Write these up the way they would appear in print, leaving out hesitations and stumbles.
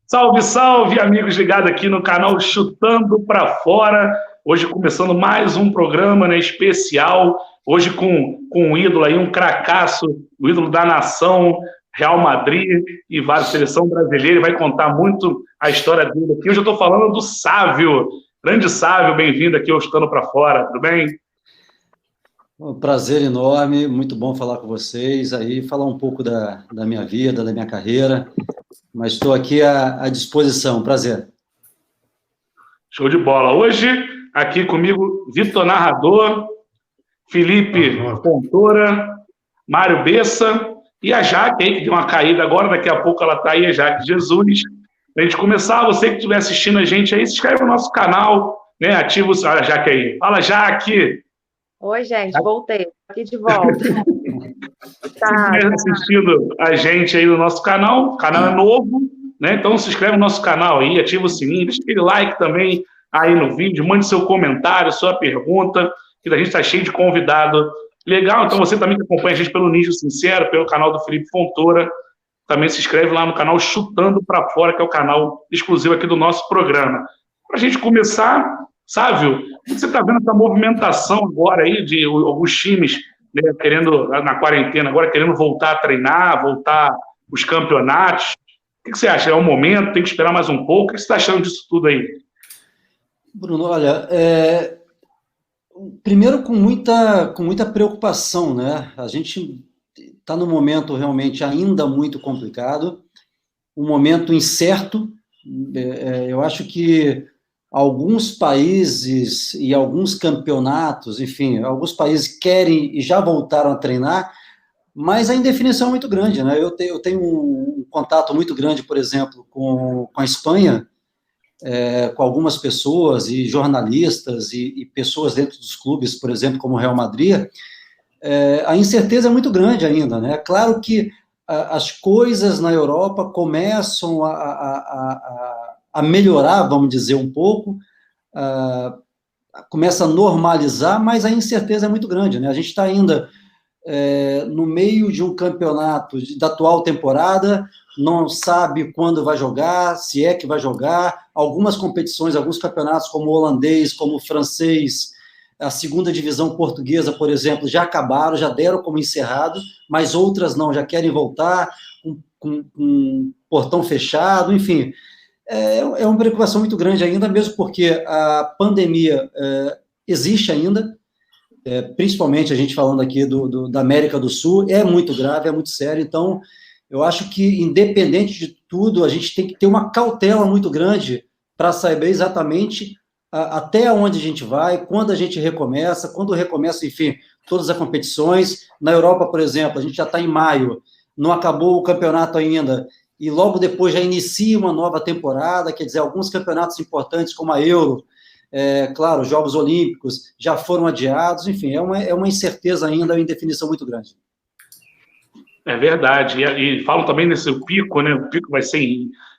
Salve, salve, amigos ligados aqui no canal Chutando para Fora. Hoje começando mais um programa, né, especial. Hoje com um ídolo aí, um cracaço, o ídolo da nação, Real Madrid e várias seleção brasileira. Vai contar muito a história dele aqui. Hoje eu estou falando do Sávio. Grande Sávio, bem-vindo aqui ao Chutando para Fora. Tudo bem? Um prazer enorme, muito bom falar com vocês aí, falar um pouco da minha vida, da minha carreira, mas estou aqui à disposição, prazer. Show de bola. Hoje, aqui comigo, Vitor Narrador, Felipe Fontoura, Mário Bessa e a Jaque aí, que deu uma caída agora, daqui a pouco ela está aí, a Jaque Jesus. Para a gente começar, você que estiver assistindo a gente aí, se inscreve no nosso canal, né? Ativa o... Olha a Jaque aí. Fala, Jaque! Oi, gente, voltei. Aqui de volta. Se estiver assistindo a gente aí no nosso canal, o canal é novo, né? Então se inscreve no nosso canal aí, ativa o sininho, deixa aquele like também aí no vídeo, mande seu comentário, sua pergunta, que a gente está cheio de convidado legal. Então você também que acompanha a gente pelo Nicho Sincero, pelo canal do Felipe Fontoura, também se inscreve lá no canal Chutando para Fora, que é o canal exclusivo aqui do nosso programa. Para a gente começar, Sávio, como você está vendo essa movimentação agora aí de alguns times, né, querendo, na quarentena, agora querendo voltar a treinar, voltar os campeonatos? O que você acha? É um momento? Tem que esperar mais um pouco? O que você está achando disso tudo aí? Bruno, olha, primeiro com muita preocupação, né? A gente está num momento realmente ainda muito complicado, um momento incerto. Eu acho que alguns países e alguns campeonatos, enfim, alguns países querem e já voltaram a treinar, mas a indefinição é muito grande, né? Eu tenho um contato muito grande, por exemplo, com a Espanha, com algumas pessoas e jornalistas e pessoas dentro dos clubes, por exemplo, como o Real Madrid. A incerteza é muito grande ainda, né? Claro que as coisas na Europa começam a melhorar, vamos dizer, um pouco, começa a normalizar, mas a incerteza é muito grande, né? A gente está ainda no meio de um campeonato da atual temporada, não sabe quando vai jogar, se é que vai jogar. Algumas competições, alguns campeonatos, como o holandês, como o francês, a segunda divisão portuguesa, por exemplo, já acabaram, já deram como encerrado, mas outras não, já querem voltar com portão fechado, enfim. É uma preocupação muito grande ainda, mesmo porque a pandemia existe ainda, principalmente a gente falando aqui da América do Sul, é muito grave, é muito sério. Então, eu acho que, independente de tudo, a gente tem que ter uma cautela muito grande para saber exatamente até onde a gente vai, quando a gente recomeça, quando recomeça, enfim, todas as competições. Na Europa, por exemplo, a gente já está em maio, não acabou o campeonato ainda, e logo depois já inicia uma nova temporada, quer dizer, alguns campeonatos importantes, como a Euro, claro, os Jogos Olímpicos já foram adiados, enfim, é uma incerteza ainda, uma indefinição muito grande. É verdade, e falam também nesse pico, né? O pico vai ser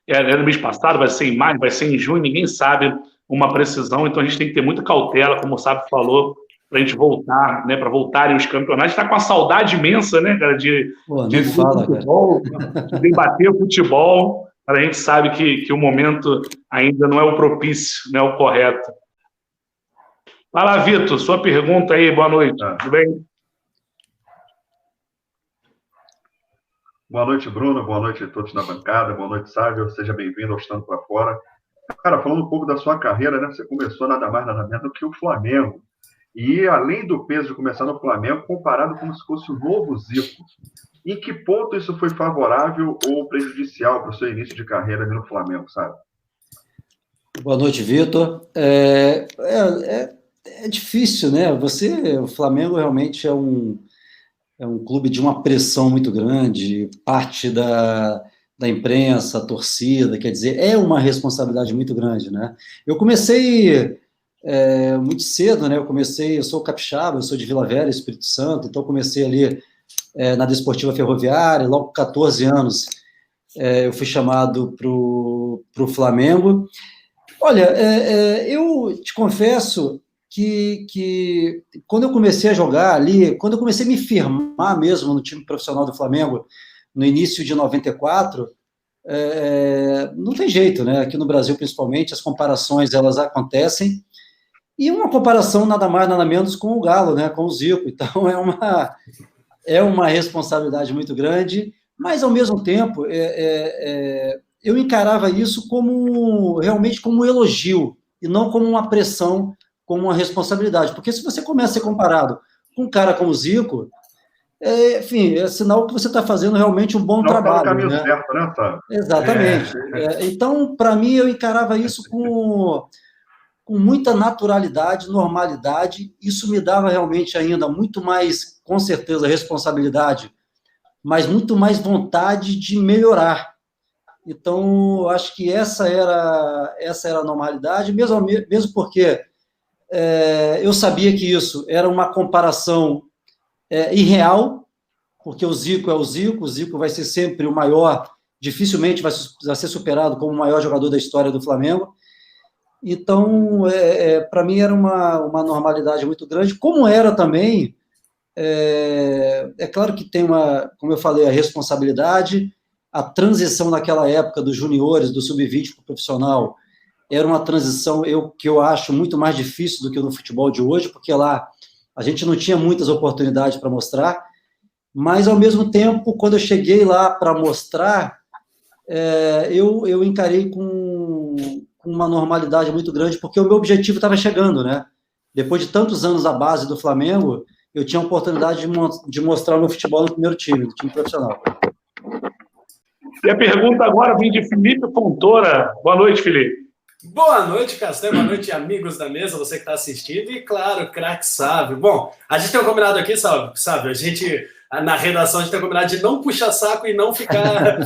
no mês passado, vai ser em maio, vai ser em junho, ninguém sabe uma precisão, então a gente tem que ter muita cautela, como o Sábio falou, para a gente voltar, né? Para voltarem os campeonatos. Está com a saudade imensa, né, cara, de futebol, de debater o futebol. A gente sabe que o momento ainda não é o propício, não é o correto. Vai lá, Vitor, sua pergunta aí, boa noite, tudo bem? Boa noite, Bruno, boa noite a todos na bancada, boa noite, Sávio, seja bem-vindo ao Chutando para Fora. Cara, falando um pouco da sua carreira, né, você começou nada mais, nada menos do que o Flamengo. E além do peso de começar no Flamengo, comparado como se fosse o novo Zico. Em que ponto isso foi favorável ou prejudicial para o seu início de carreira ali no Flamengo, sabe? Boa noite, Vitor. É difícil, né? O Flamengo realmente é um clube de uma pressão muito grande, parte da imprensa, a torcida, quer dizer, é uma responsabilidade muito grande, né? Eu comecei muito cedo, né? Eu sou capixaba, eu sou de Vila Velha, Espírito Santo, então comecei ali na Desportiva Ferroviária, logo com 14 anos eu fui chamado para o Flamengo. Olha, eu te confesso que quando eu comecei a jogar ali, quando eu comecei a me firmar mesmo no time profissional do Flamengo, no início de 94, não tem jeito, né? Aqui no Brasil, principalmente, as comparações, elas acontecem, e uma comparação nada mais, nada menos com o Galo, né? Com o Zico. Então, é uma responsabilidade muito grande, mas, ao mesmo tempo, eu encarava isso realmente como um elogio, e não como uma pressão, como uma responsabilidade. Porque se você começa a ser comparado com um cara como o Zico, enfim, é sinal que você está fazendo realmente um bom trabalho. Tá no caminho, né? certo, né, Fábio? Exatamente. Então, para mim, eu encarava isso com muita naturalidade, normalidade. Isso me dava realmente ainda muito mais, com certeza, responsabilidade, mas muito mais vontade de melhorar. Então, eu acho que essa era a normalidade, mesmo porque eu sabia que isso era uma comparação irreal, porque o Zico é o Zico vai ser sempre o maior, dificilmente vai ser superado como o maior jogador da história do Flamengo. Então, para mim era uma normalidade muito grande, como era também, claro que tem como eu falei, a responsabilidade, a transição naquela época dos juniores, do sub-20 para o profissional, era uma transição que eu acho muito mais difícil do que no futebol de hoje, porque lá a gente não tinha muitas oportunidades para mostrar, mas, ao mesmo tempo, quando eu cheguei lá para mostrar, eu encarei com uma normalidade muito grande, porque o meu objetivo estava chegando, né? Depois de tantos anos à base do Flamengo, eu tinha a oportunidade de mostrar o meu futebol no primeiro time, no time profissional. E a pergunta agora vem de Felipe Fontoura. Boa noite, Felipe. Boa noite, Castanho. Boa noite, amigos da mesa, você que está assistindo. E, claro, craque Sávio. Bom, a gente tem um combinado aqui, Sávio. A gente, na redação, a gente tem um combinado de não puxar saco e não ficar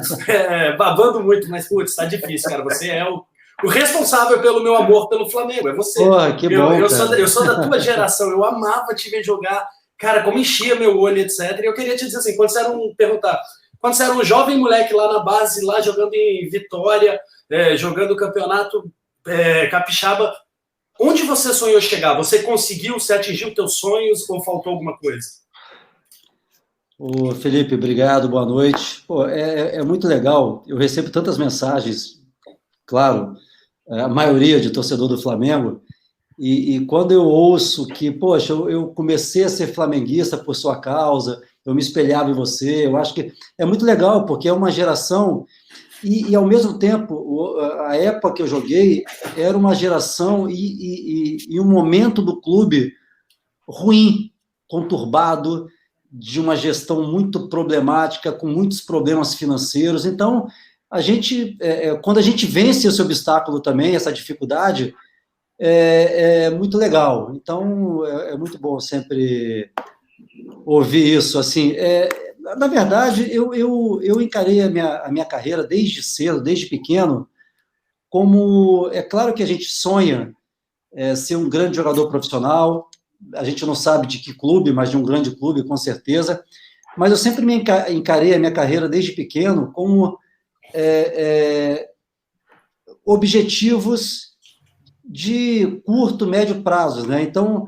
babando muito. Mas, putz, tá difícil, cara. Você é o responsável pelo meu amor pelo Flamengo. É você. Porra, que bom, eu sou da tua geração. Eu amava te ver jogar. Cara, como enchia meu olho, etc. E eu queria te dizer assim, quando você era um jovem moleque lá na base, lá jogando em Vitória, jogando o campeonato capixaba, onde você sonhou chegar? Você conseguiu, você atingiu teus sonhos ou faltou alguma coisa? Ô, Felipe, obrigado, boa noite. Pô, é muito legal, eu recebo tantas mensagens, claro, a maioria de torcedor do Flamengo, e quando eu ouço que, poxa, eu comecei a ser flamenguista por sua causa, eu me espelhava em você, eu acho que é muito legal, porque é uma geração, e ao mesmo tempo, a época que eu joguei era uma geração e um momento do clube ruim, conturbado, de uma gestão muito problemática, com muitos problemas financeiros. Então, quando a gente vence esse obstáculo também, essa dificuldade, é muito legal. Então, é muito bom sempre ouvir isso. Assim, na verdade, eu encarei a minha carreira desde cedo, desde pequeno, como... É claro que a gente sonha ser um grande jogador profissional, a gente não sabe de que clube, mas de um grande clube, com certeza, mas eu sempre me encarei a minha carreira desde pequeno como objetivos de curto, médio prazo, né? Então,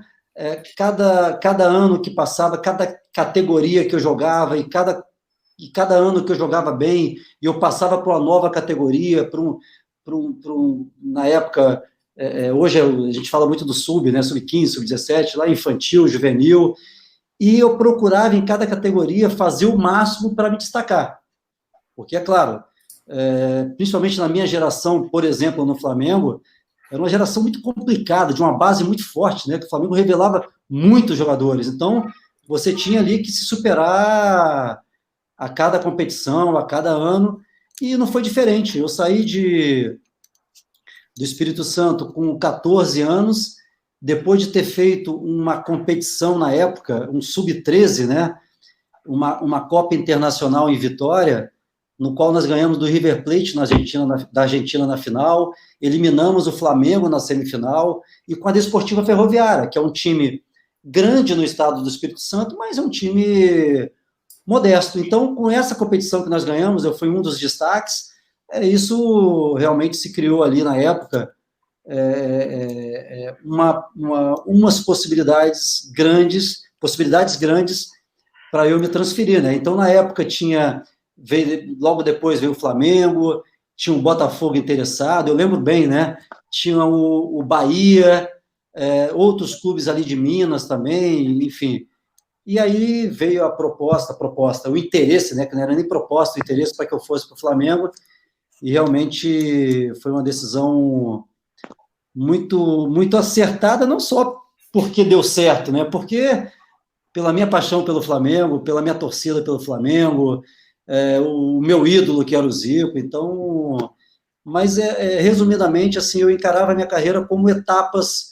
cada ano que passava, cada categoria que eu jogava, e cada ano que eu jogava bem, e eu passava para uma nova categoria, na época, hoje a gente fala muito do sub, né? Sub-15, sub-17, lá infantil, juvenil, e eu procurava em cada categoria fazer o máximo para me destacar. Porque, é claro, principalmente na minha geração, por exemplo, no Flamengo, era uma geração muito complicada, de uma base muito forte, né? Que o Flamengo revelava muitos jogadores. Então, você tinha ali que se superar a cada competição, a cada ano, e não foi diferente. Eu saí do Espírito Santo com 14 anos, depois de ter feito uma competição na época, um sub-13, né? Uma Copa Internacional em Vitória, no qual nós ganhamos do River Plate da Argentina na final, eliminamos o Flamengo na semifinal, e com a Desportiva Ferroviária, que é um time grande no estado do Espírito Santo, mas é um time modesto. Então, com essa competição que nós ganhamos, eu fui um dos destaques, isso realmente se criou ali na época, umas possibilidades grandes para eu me transferir, né? Então, na época, logo depois veio o Flamengo, tinha o Botafogo interessado, eu lembro bem, né? Tinha o Bahia, outros clubes ali de Minas também, enfim. E aí veio a proposta, o interesse, né? Que não era nem proposta, o interesse para que eu fosse para o Flamengo, e realmente foi uma decisão muito, muito acertada, não só porque deu certo, né? Porque pela minha paixão pelo Flamengo, pela minha torcida pelo Flamengo, o meu ídolo que era o Zico, então... Mas, resumidamente, assim, eu encarava a minha carreira como etapas,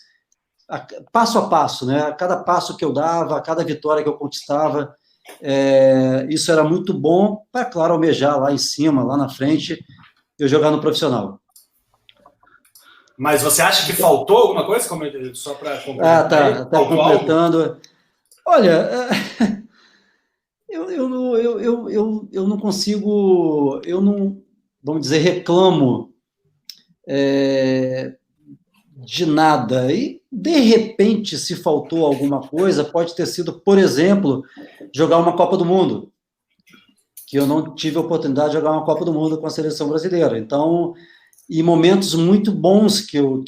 passo a passo, né? A cada passo que eu dava, a cada vitória que eu conquistava, isso era muito bom para, claro, almejar lá em cima, lá na frente, eu jogar no profissional. Mas você acha que faltou alguma coisa? Só para completar. Tá completando. Algo? Olha, eu não consigo, eu não, vamos dizer, reclamo de nada. E, de repente, se faltou alguma coisa, pode ter sido, por exemplo, jogar uma Copa do Mundo, que eu não tive a oportunidade de jogar uma Copa do Mundo com a seleção brasileira. Então, e momentos muito bons que eu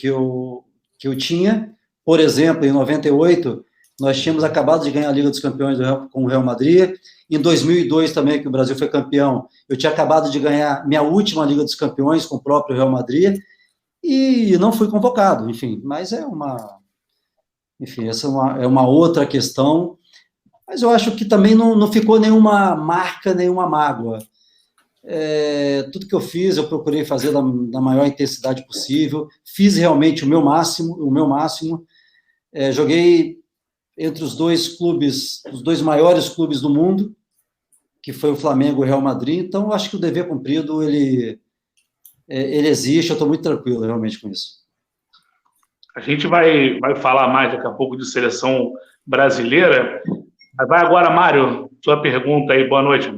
tinha, por exemplo, em 98, nós tínhamos acabado de ganhar a Liga dos Campeões com o Real Madrid. Em 2002 também, que o Brasil foi campeão, eu tinha acabado de ganhar minha última Liga dos Campeões com o próprio Real Madrid e não fui convocado, enfim. Mas essa é uma outra questão. Mas eu acho que também não ficou nenhuma marca, nenhuma mágoa. Tudo que eu fiz, eu procurei fazer da maior intensidade possível. Fiz realmente o meu máximo. Joguei entre os dois maiores clubes do mundo, que foi o Flamengo e o Real Madrid. Então, eu acho que o dever cumprido, ele existe, eu estou muito tranquilo, realmente, com isso. A gente vai falar mais daqui a pouco de seleção brasileira. Vai agora, Mário, sua pergunta aí, boa noite.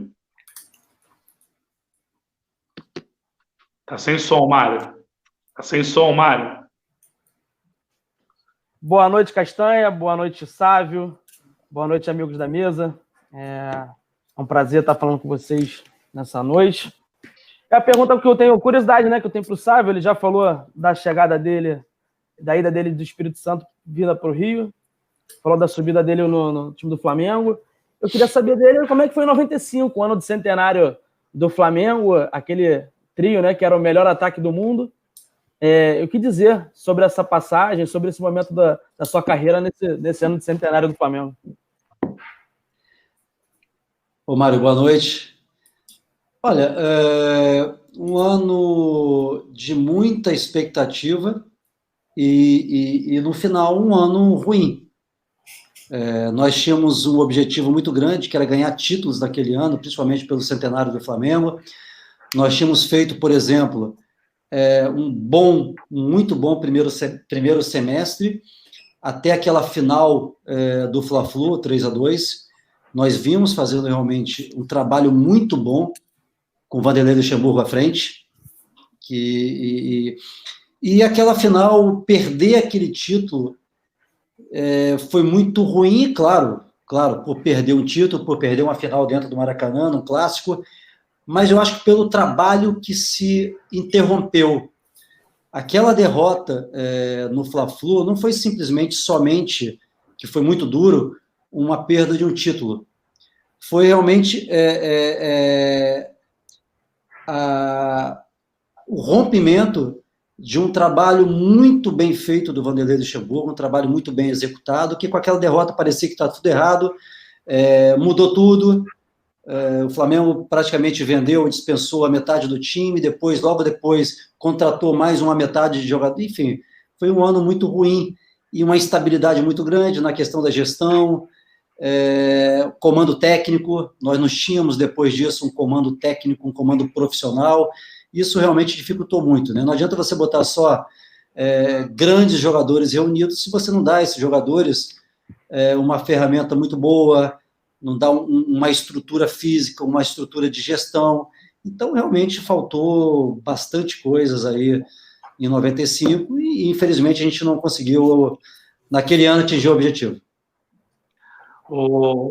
Tá sem som, Mário. Boa noite, Castanha. Boa noite, Sávio. Boa noite, amigos da mesa. É um prazer estar falando com vocês nessa noite. É a pergunta que eu tenho curiosidade, né? Que eu tenho para o Sávio. Ele já falou da chegada dele, da ida dele do Espírito Santo, vinda para o Rio. Falou da subida dele no time do Flamengo. Eu queria saber dele como é que foi em 95, o ano do centenário do Flamengo, aquele trio, né? Que era o melhor ataque do mundo. O que dizer sobre essa passagem, sobre esse momento da sua carreira nesse ano de centenário do Flamengo? Ô, Mário, boa noite. Olha, um ano de muita expectativa e no final, um ano ruim. Nós tínhamos um objetivo muito grande, que era ganhar títulos naquele ano, principalmente pelo centenário do Flamengo. Nós tínhamos feito, por exemplo... um muito bom primeiro semestre, até aquela final do Fla-Flu, 3-2. Nós vimos fazendo realmente um trabalho muito bom, com o Vanderlei Luxemburgo à frente, e aquela final, perder aquele título, foi muito ruim, claro, por perder um título, por perder uma final dentro do Maracanã, um clássico, mas eu acho que pelo trabalho que se interrompeu. Aquela derrota no Fla-Flu não foi simplesmente somente, que foi muito duro, uma perda de um título. Foi realmente o rompimento de um trabalho muito bem feito do Vanderlei Luxemburgo, um trabalho muito bem executado, que com aquela derrota parecia que estava tudo errado, mudou tudo. O Flamengo praticamente vendeu, dispensou a metade do time, logo depois contratou mais uma metade de jogadores. Enfim, foi um ano muito ruim e uma instabilidade muito grande na questão da gestão, comando técnico. Nós não tínhamos, depois disso, um comando técnico, um comando profissional. Isso realmente dificultou muito, né? Não adianta você botar só grandes jogadores reunidos se você não dá a esses jogadores uma ferramenta muito boa, não dá uma estrutura física, uma estrutura de gestão. Então, realmente, faltou bastante coisas aí em 95 e, infelizmente, a gente não conseguiu, naquele ano, atingir o objetivo.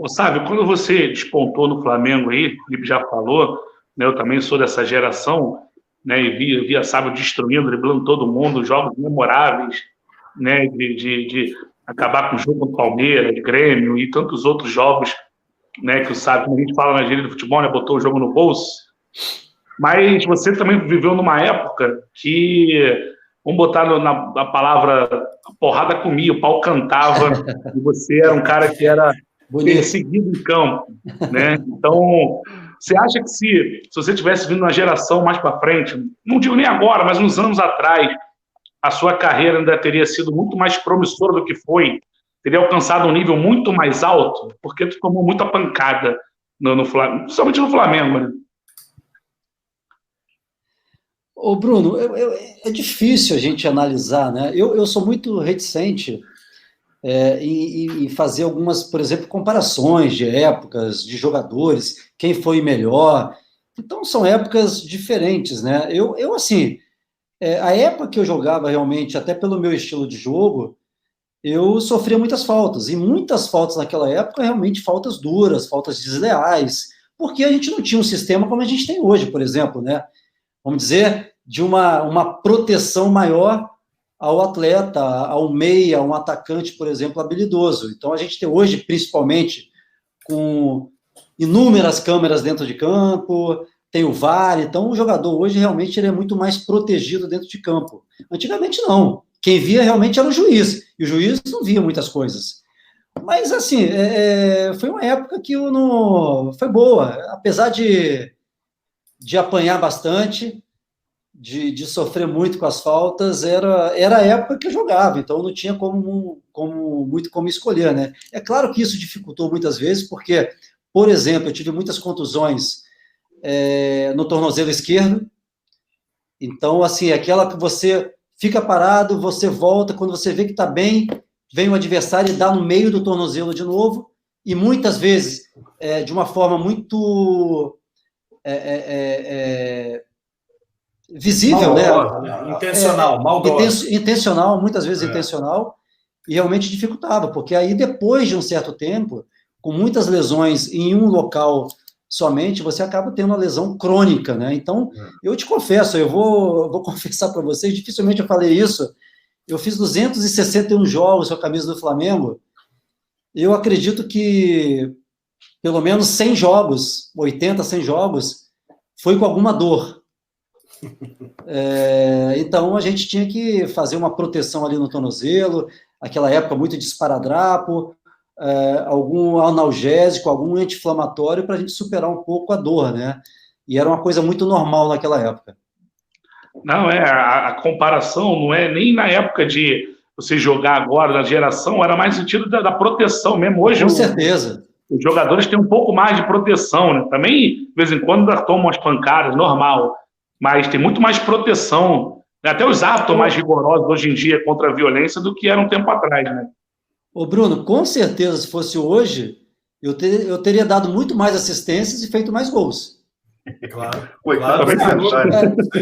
Sávio, quando você despontou no Flamengo aí, o Felipe já falou, né, eu também sou dessa geração, né, e via Sábio destruindo, driblando todo mundo, jogos memoráveis, né, de acabar com o jogo contra o Palmeiras, Grêmio e tantos outros jogos, né, que o Sábio, como a gente fala na gíria do futebol, né, botou o jogo no bolso. Mas você também viveu numa época que, vamos botar na palavra, a porrada comia, o pau cantava, e você era um cara que era perseguido em campo, né? Então, você acha que se você tivesse vindo uma geração mais para frente, não digo nem agora, mas uns anos atrás, a sua carreira ainda teria sido muito mais promissora do que foi, teria alcançado um nível muito mais alto, porque tu tomou muita pancada no Flamengo, principalmente no Flamengo, né? Ô, Bruno, é difícil a gente analisar, né? Eu sou muito reticente em fazer algumas, por exemplo, comparações de épocas, de jogadores, quem foi melhor. Então, são épocas diferentes, né? Eu assim, a época que eu jogava realmente, até pelo meu estilo de jogo, eu sofria muitas faltas, e muitas faltas naquela época, realmente faltas duras, faltas desleais, porque a gente não tinha um sistema como a gente tem hoje, por exemplo, né? Vamos dizer, de uma proteção maior ao atleta, ao meia, a um atacante, por exemplo, habilidoso. Então, a gente tem hoje, principalmente, com inúmeras câmeras dentro de campo, tem o VAR, então o jogador hoje realmente ele é muito mais protegido dentro de campo. Antigamente, não. Quem via realmente era o juiz, e o juiz não via muitas coisas. Mas, assim, foi uma época que foi boa, apesar de apanhar bastante, de sofrer muito com as faltas, era a época que eu jogava, então não tinha muito como escolher, né? É claro que isso dificultou muitas vezes, porque, por exemplo, eu tive muitas contusões no tornozelo esquerdo, então, assim, aquela que você fica parado, você volta, quando você vê que está bem, vem o adversário e dá no meio do tornozelo de novo, e muitas vezes, de uma forma muito visível, maldosa, né? Intencional, maldosa. Intencional, muitas vezes intencional, e realmente dificultava, porque aí depois de um certo tempo, com muitas lesões em um local somente, você acaba tendo uma lesão crônica, né? Então, eu te confesso, eu vou confessar para vocês, dificilmente eu falei isso, eu fiz 261 jogos com a camisa do Flamengo, eu acredito que pelo menos 100 jogos, 80, 100 jogos, foi com alguma dor. Então, a gente tinha que fazer uma proteção ali no tornozelo, aquela época muito de esparadrapo, algum analgésico, algum anti-inflamatório para a gente superar um pouco a dor, né? E era uma coisa muito normal naquela época. Não, a comparação não é nem na época de você jogar agora, na geração, era mais no sentido da proteção mesmo. Hoje, com certeza. Os jogadores têm um pouco mais de proteção, né? Também, de vez em quando, tomam umas pancadas, normal, mas tem muito mais proteção. Até os árbitros estão mais rigorosos hoje em dia contra a violência do que era um tempo atrás, né? Ô, Bruno, com certeza, se fosse hoje, eu teria dado muito mais assistências e feito mais gols. Claro. Coitado,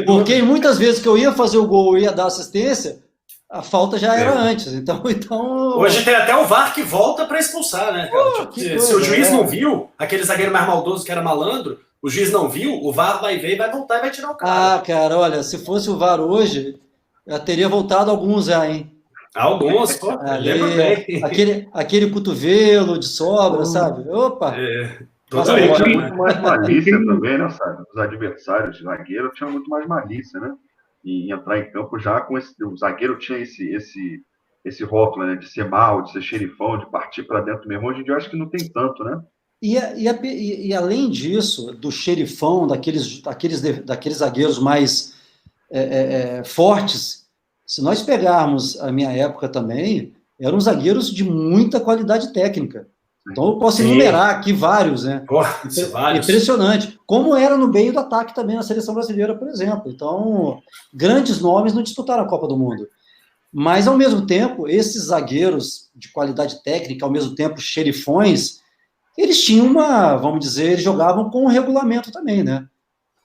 porque muitas vezes que eu ia fazer o gol e ia dar assistência, a falta já era antes. Então... Hoje tem até o VAR que volta para expulsar, né, cara? Se o juiz não viu, aquele zagueiro mais maldoso que era malandro, o juiz não viu, o VAR vai ver, vai voltar e vai tirar o cara. Ah, cara, olha, se fosse o VAR hoje, já teria voltado alguns já, hein? Alguns, pô, lembro bem. Aquele cotovelo de sobra, sabe? Opa! Tinha muito mais malícia também, né, sabe? Os adversários de zagueiro tinham muito mais malícia, né? E entrar em campo já com o zagueiro tinha esse rótulo, né? De ser mal, de ser xerifão, de partir para dentro mesmo. Hoje em dia eu acho que não tem tanto, né? E além disso, do xerifão, daqueles zagueiros mais fortes, se nós pegarmos a minha época também, eram zagueiros de muita qualidade técnica. Então eu posso enumerar aqui vários, né? Vários. Impressionante. Como era no meio do ataque também na seleção brasileira, por exemplo. Então, grandes nomes não disputaram a Copa do Mundo. Mas, ao mesmo tempo, esses zagueiros de qualidade técnica, ao mesmo tempo xerifões, eles tinham vamos dizer, eles jogavam com um regulamento também, né?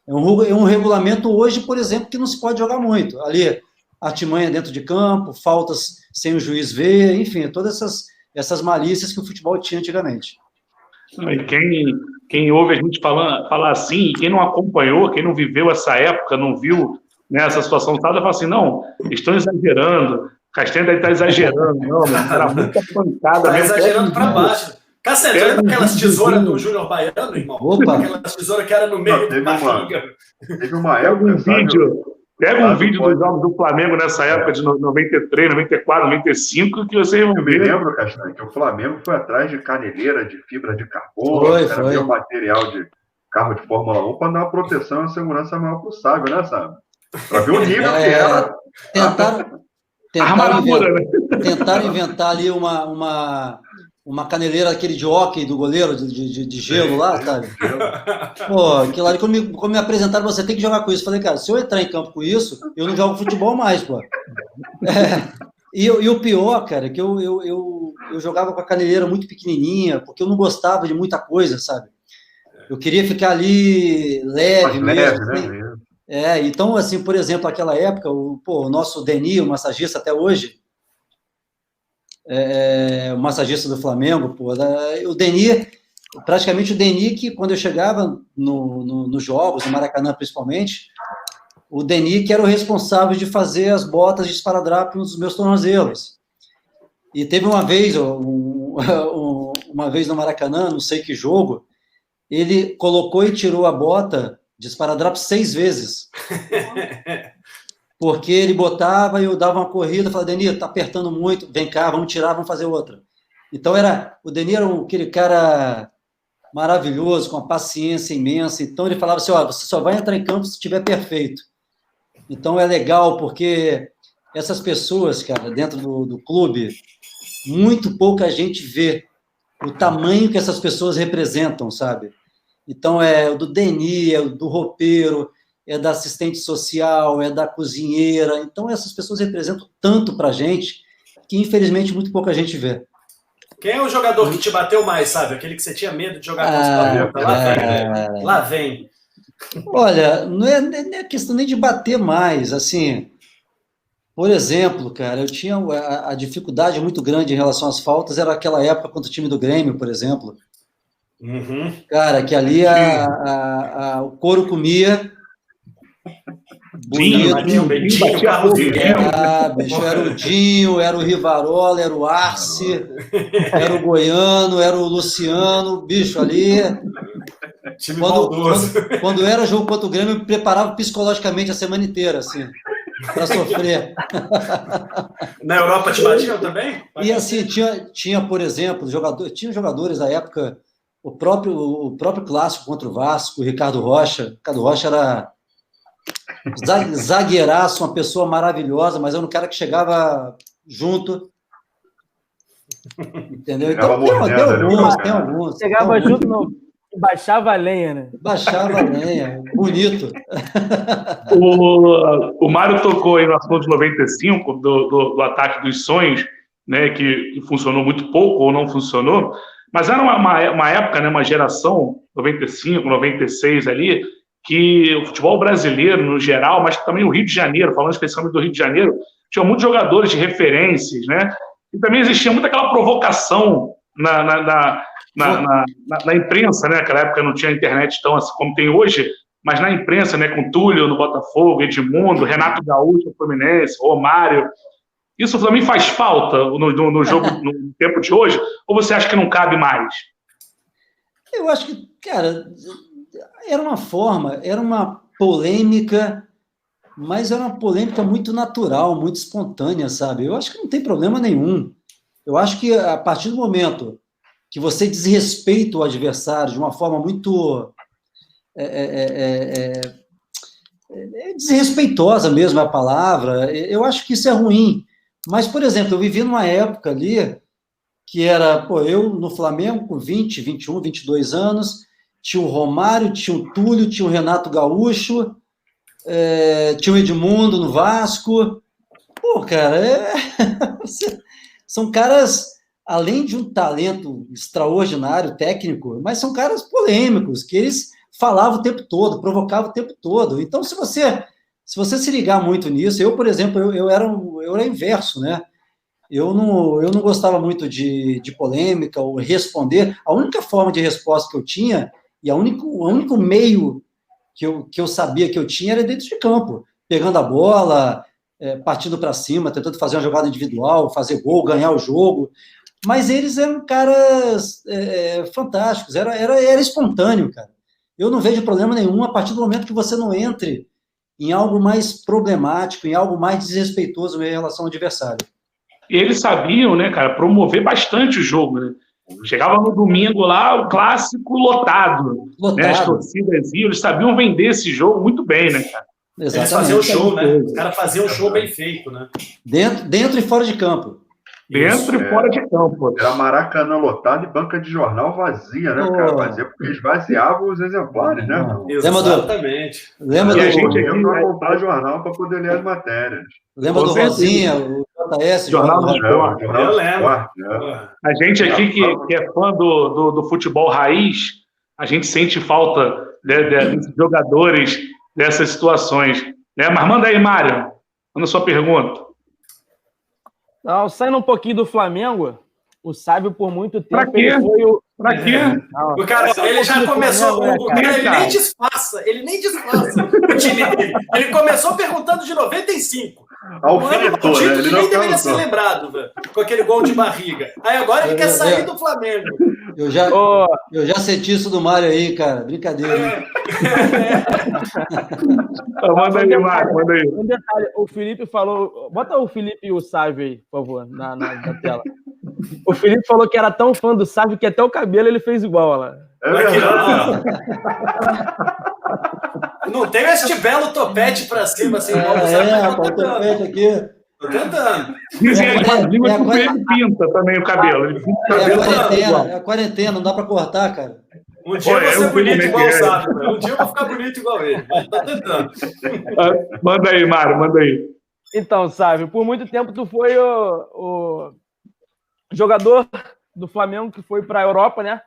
É um regulamento hoje, por exemplo, que não se pode jogar muito. Ali, artimanha dentro de campo, faltas sem o juiz ver, enfim, todas essas malícias que o futebol tinha antigamente. E quem ouve a gente falar assim, e quem não acompanhou, quem não viveu essa época, não viu, né, essa situação toda, fala assim, não, estão exagerando, Castanha está exagerando. Não, meu, era muita pancada Tá mesmo. exagerando para baixo. Castanha, tu lembra aquelas tesouras do Júnior Baiano, irmão? Opa! Aquelas tesouras que era no meio do barriga. Teve uma época, Pega um vídeo dos jogos do Flamengo nessa época de 93, 94, 95, que vocês vão Eu me ver. lembro, Castanha, que o Flamengo foi atrás de caneleira, de fibra de carbono, era meu material de carro de Fórmula 1 para dar uma proteção e uma segurança maior para o Sábio, né, Sábio? Para ver o nível que era. Tentaram inventar ali uma caneleira daquele de hóquei do goleiro de gelo lá, sabe? Pô, aquilo ali, quando me apresentaram, você tem que jogar com isso. Eu falei, cara, se eu entrar em campo com isso, eu não jogo futebol mais, pô. E o pior, cara, que eu jogava com a caneleira muito pequenininha, porque eu não gostava de muita coisa, sabe? Eu queria ficar ali leve mesmo. Assim. Né? Então, assim, por exemplo, naquela época, o nosso Denis, o massagista até hoje, o massagista do Flamengo, o Denis, praticamente o Denis, que quando eu chegava nos jogos, no Maracanã principalmente, o Denis que era o responsável de fazer as botas de esparadrapo nos meus tornozelos. E teve uma vez, uma vez no Maracanã, não sei que jogo, ele colocou e tirou a bota de esparadrapo 6 vezes. Porque ele botava e eu dava uma corrida, falava, Denis, tá apertando muito, vem cá, vamos tirar, vamos fazer outra. Então, o Denis era aquele cara maravilhoso, com uma paciência imensa, então ele falava assim, você só vai entrar em campo se estiver perfeito. Então, é legal, porque essas pessoas, cara, dentro do clube, muito pouca gente vê o tamanho que essas pessoas representam, sabe? Então, é o do Denis, é o do roupeiro, é da assistente social, é da cozinheira. Então, essas pessoas representam tanto pra gente que, infelizmente, muito pouca gente vê. Quem é o jogador que te bateu mais, sabe? Aquele que você tinha medo de jogar contra lá vem. Olha, não é questão nem de bater mais, assim... Por exemplo, cara, eu tinha a dificuldade muito grande em relação às faltas, era aquela época contra o time do Grêmio, por exemplo. Uhum. Cara, que ali o couro comia... Bonito. Bicho, era o Dinho, era o Rivarola, era o Arce, era o Goiano, era o Luciano, bicho, ali... Quando era jogo contra o Grêmio, eu me preparava psicologicamente a semana inteira, assim, para sofrer. Na Europa te batiam também? E assim, tinha por exemplo, tinha jogadores da época, o próprio clássico contra o Vasco, o Ricardo Rocha. Ricardo Rocha era zagueiraço, uma pessoa maravilhosa, mas era um cara que chegava junto. Entendeu? Então, tem alguns. Chegava junto, não. Baixava a lenha, né? Baixava a lenha, bonito. O Mário tocou aí no assunto de 95, do ataque dos sonhos, né, que funcionou muito pouco ou não funcionou, mas era uma época, né, uma geração, 95, 96 ali, que o futebol brasileiro, no geral, mas também o Rio de Janeiro, falando especialmente do Rio de Janeiro, tinha muitos jogadores de referências, né? E também existia muito aquela provocação na imprensa, né? Naquela época não tinha internet tão assim como tem hoje, mas na imprensa, né? Com Túlio no Botafogo, Edmundo, Renato Gaúcho no Fluminense, Romário. Isso também faz falta no jogo, no tempo de hoje? Ou você acha que não cabe mais? Eu acho que, cara, era uma polêmica, mas era uma polêmica muito natural, muito espontânea, sabe? Eu acho que não tem problema nenhum. Eu acho que a partir do momento que você desrespeita o adversário de uma forma muito desrespeitosa mesmo é a palavra, eu acho que isso é ruim. Mas, por exemplo, eu vivi numa época ali que era, eu no Flamengo com 20, 21, 22 anos, tinha o Romário, tinha o Túlio, tinha o Renato Gaúcho, tinha o Edmundo no Vasco. Pô, cara, são caras, além de um talento extraordinário, técnico, mas são caras polêmicos, que eles falavam o tempo todo, provocavam o tempo todo. Então, se você se ligar muito nisso, eu, por exemplo, eu era inverso, né? eu não gostava muito de polêmica ou responder. A única forma de resposta que eu tinha, e o único meio que eu sabia que eu tinha era dentro de campo, pegando a bola, partindo para cima, tentando fazer uma jogada individual, fazer gol, ganhar o jogo. Mas eles eram caras fantásticos, era espontâneo, cara. Eu não vejo problema nenhum a partir do momento que você não entre em algo mais problemático, em algo mais desrespeitoso em relação ao adversário. E eles sabiam, né, cara, promover bastante o jogo, né? Chegava no domingo lá, o clássico lotado. Né? As torcidas iam, eles sabiam vender esse jogo muito bem, né, cara? Exatamente. Eles faziam o show, né? Os caras faziam um show bem feito, né? Dentro e fora de campo. Dentro e fora de campo. Era Maracanã lotado e banca de jornal vazia, né, cara? Vazia porque esvaziavam os exemplares, né? Exatamente. Lembra E a do... gente Eu para comprar jornal para poder ler as matérias. Lembra do Rosinha, o JS? Jornal do Esporte. Eu lembro. A gente aqui que é fã do futebol raiz, a gente sente falta desses jogadores, dessas situações. Né? Mas manda aí, Mário. Manda sua pergunta. Não, saindo um pouquinho do Flamengo, o Sábio por muito tempo... Pra quê? Ele foi o... Pra quê? O cara, ele já começou... Ele nem disfarça o time dele. Ele começou perguntando de 95. Alfinetou, O time né? que nem deveria ser lembrado, velho, com aquele gol de barriga. Aí agora ele quer sair do Flamengo. Eu já senti isso do Mário aí, cara. Brincadeira, hein? Manda aí, Mário, manda aí. Um detalhe, o Felipe falou... Bota o Felipe e o Sávio aí, por favor, na tela. O Felipe falou que era tão fã do Sávio que até o cabelo ele fez igual, lá. É verdade. Não tem este belo topete pra cima, assim, igual o topete aqui. Tô tentando. Dizem aí, que o Felipe pinta também o cabelo. Ele pinta o cabelo. É a quarentena, não dá pra cortar, cara. Um dia eu vou ser bonito igual o Sábio, velho. Um dia eu vou ficar bonito igual ele. Mas tô tentando. Manda aí, Mário, manda aí. Então, Sávio, por muito tempo tu foi o jogador do Flamengo que foi pra Europa, né?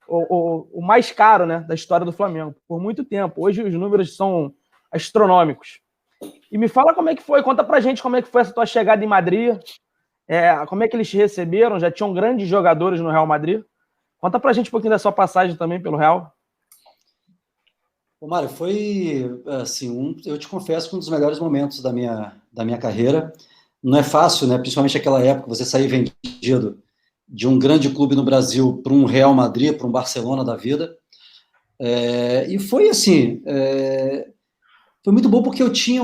O mais caro, né, da história do Flamengo, por muito tempo. Hoje os números são astronômicos. E me fala como é que foi, conta pra gente como é que foi essa tua chegada em Madrid, como é que eles te receberam, já tinham grandes jogadores no Real Madrid. Conta pra gente um pouquinho da sua passagem também pelo Real. Ô, Mário, foi, assim, eu te confesso que um dos melhores momentos da minha carreira. Não é fácil, né, principalmente naquela época, você sair vendido de um grande clube no Brasil para um Real Madrid, para um Barcelona da vida. E foi assim, foi muito bom porque eu tinha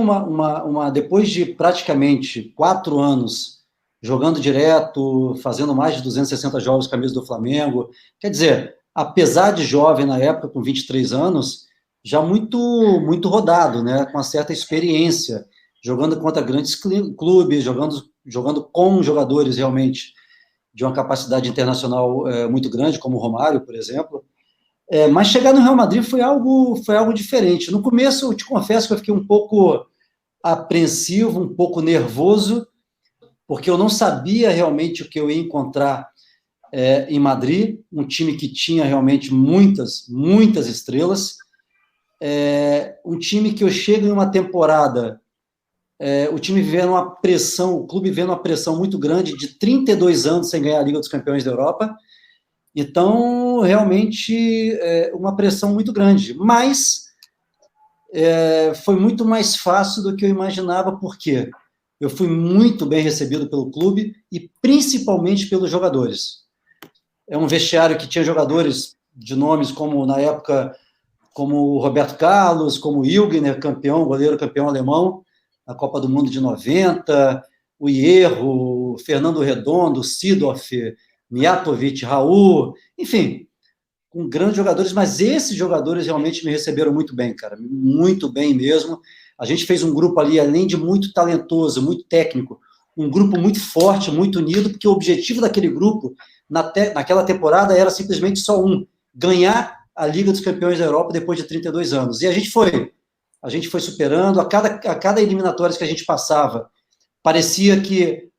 depois de praticamente 4 anos jogando direto, fazendo mais de 260 jogos com a camisa do Flamengo, quer dizer, apesar de jovem na época, com 23 anos, já muito rodado, né, com uma certa experiência, jogando contra grandes clubes, jogando com jogadores realmente de uma capacidade internacional muito grande, como o Romário, por exemplo. Mas chegar no Real Madrid foi algo diferente. No começo, eu te confesso que eu fiquei um pouco apreensivo, um pouco nervoso, porque eu não sabia realmente o que eu ia encontrar em Madrid, um time que tinha realmente muitas estrelas, um time que eu chego em uma temporada... o time vivendo uma pressão, o clube vivendo uma pressão muito grande de 32 anos sem ganhar a Liga dos Campeões da Europa. Então, realmente, uma pressão muito grande. Mas foi muito mais fácil do que eu imaginava, porque eu fui muito bem recebido pelo clube e principalmente pelos jogadores. É um vestiário que tinha jogadores de nomes como, na época, como o Roberto Carlos, como o Ilgner, goleiro campeão alemão, na Copa do Mundo de 90, o Hierro, Fernando Redondo, Seedorf, Mijatovic, Raul, enfim, com grandes jogadores, mas esses jogadores realmente me receberam muito bem, cara, muito bem mesmo. A gente fez um grupo ali, além de muito talentoso, muito técnico, um grupo muito forte, muito unido, porque o objetivo daquele grupo, naquela temporada, era simplesmente só ganhar a Liga dos Campeões da Europa depois de 32 anos. E a gente foi superando, a cada eliminatórias que a gente passava, parecia que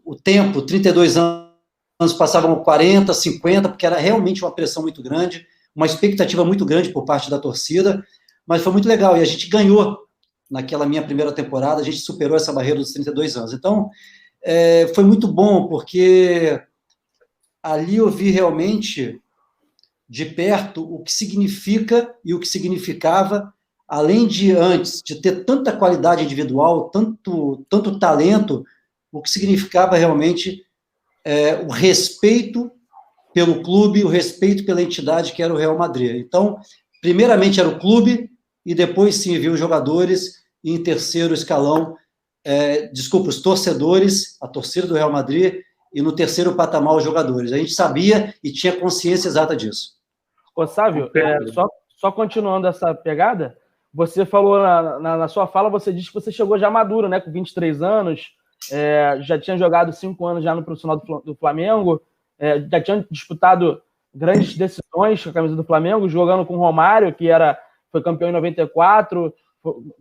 o tempo, 32 anos, passavam 40, 50, porque era realmente uma pressão muito grande, uma expectativa muito grande por parte da torcida, mas foi muito legal, e a gente ganhou naquela minha primeira temporada, a gente superou essa barreira dos 32 anos. Então, foi muito bom, porque ali eu vi realmente de perto o que significa e o que significava, além de antes, de ter tanta qualidade individual, tanto talento, o que significava realmente o respeito pelo clube, o respeito pela entidade que era o Real Madrid. Então, primeiramente era o clube, e depois sim viu os jogadores, e em terceiro escalão, os torcedores, a torcida do Real Madrid, e no terceiro patamar os jogadores. A gente sabia e tinha consciência exata disso. Ô, Sávio, só continuando essa pegada, você falou na sua fala, você disse que você chegou já maduro, né, com 23 anos, já tinha jogado 5 anos já no profissional do Flamengo, já tinha disputado grandes decisões com a camisa do Flamengo, jogando com o Romário, que foi campeão em 94,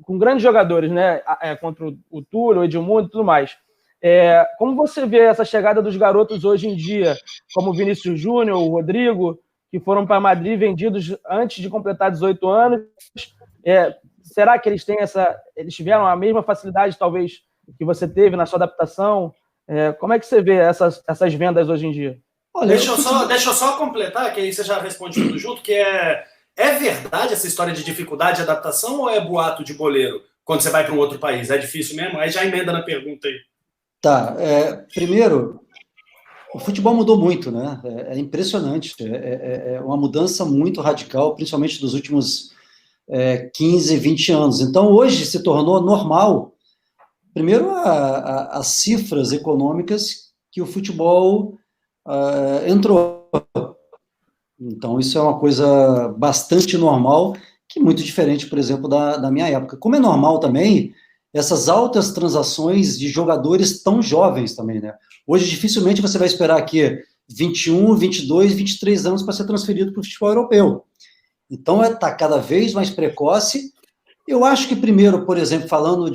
com grandes jogadores, né, contra o Túlio, o Edmundo e tudo mais. Como você vê essa chegada dos garotos hoje em dia, como o Vinícius Júnior, o Rodrigo, que foram para Madrid vendidos antes de completar 18 anos? Será que eles tiveram a mesma facilidade, talvez, que você teve na sua adaptação? Como é que você vê essas vendas hoje em dia? Olha, deixa eu só completar, que aí você já responde tudo junto, que é verdade essa história de dificuldade de adaptação ou é boato de boleiro quando você vai para um outro país? É difícil mesmo? Aí já emenda na pergunta aí. Tá, primeiro, o futebol mudou muito, né? É impressionante, é uma mudança muito radical, principalmente dos últimos 15, 20 anos. Então, hoje se tornou normal, primeiro, as cifras econômicas que o futebol entrou. Então, isso é uma coisa bastante normal, que é muito diferente, por exemplo, da minha época. Como é normal também essas altas transações de jogadores tão jovens também, né? Hoje, dificilmente você vai esperar aqui 21, 22, 23 anos para ser transferido para o futebol europeu. Então, está cada vez mais precoce. Eu acho que, primeiro, por exemplo, falando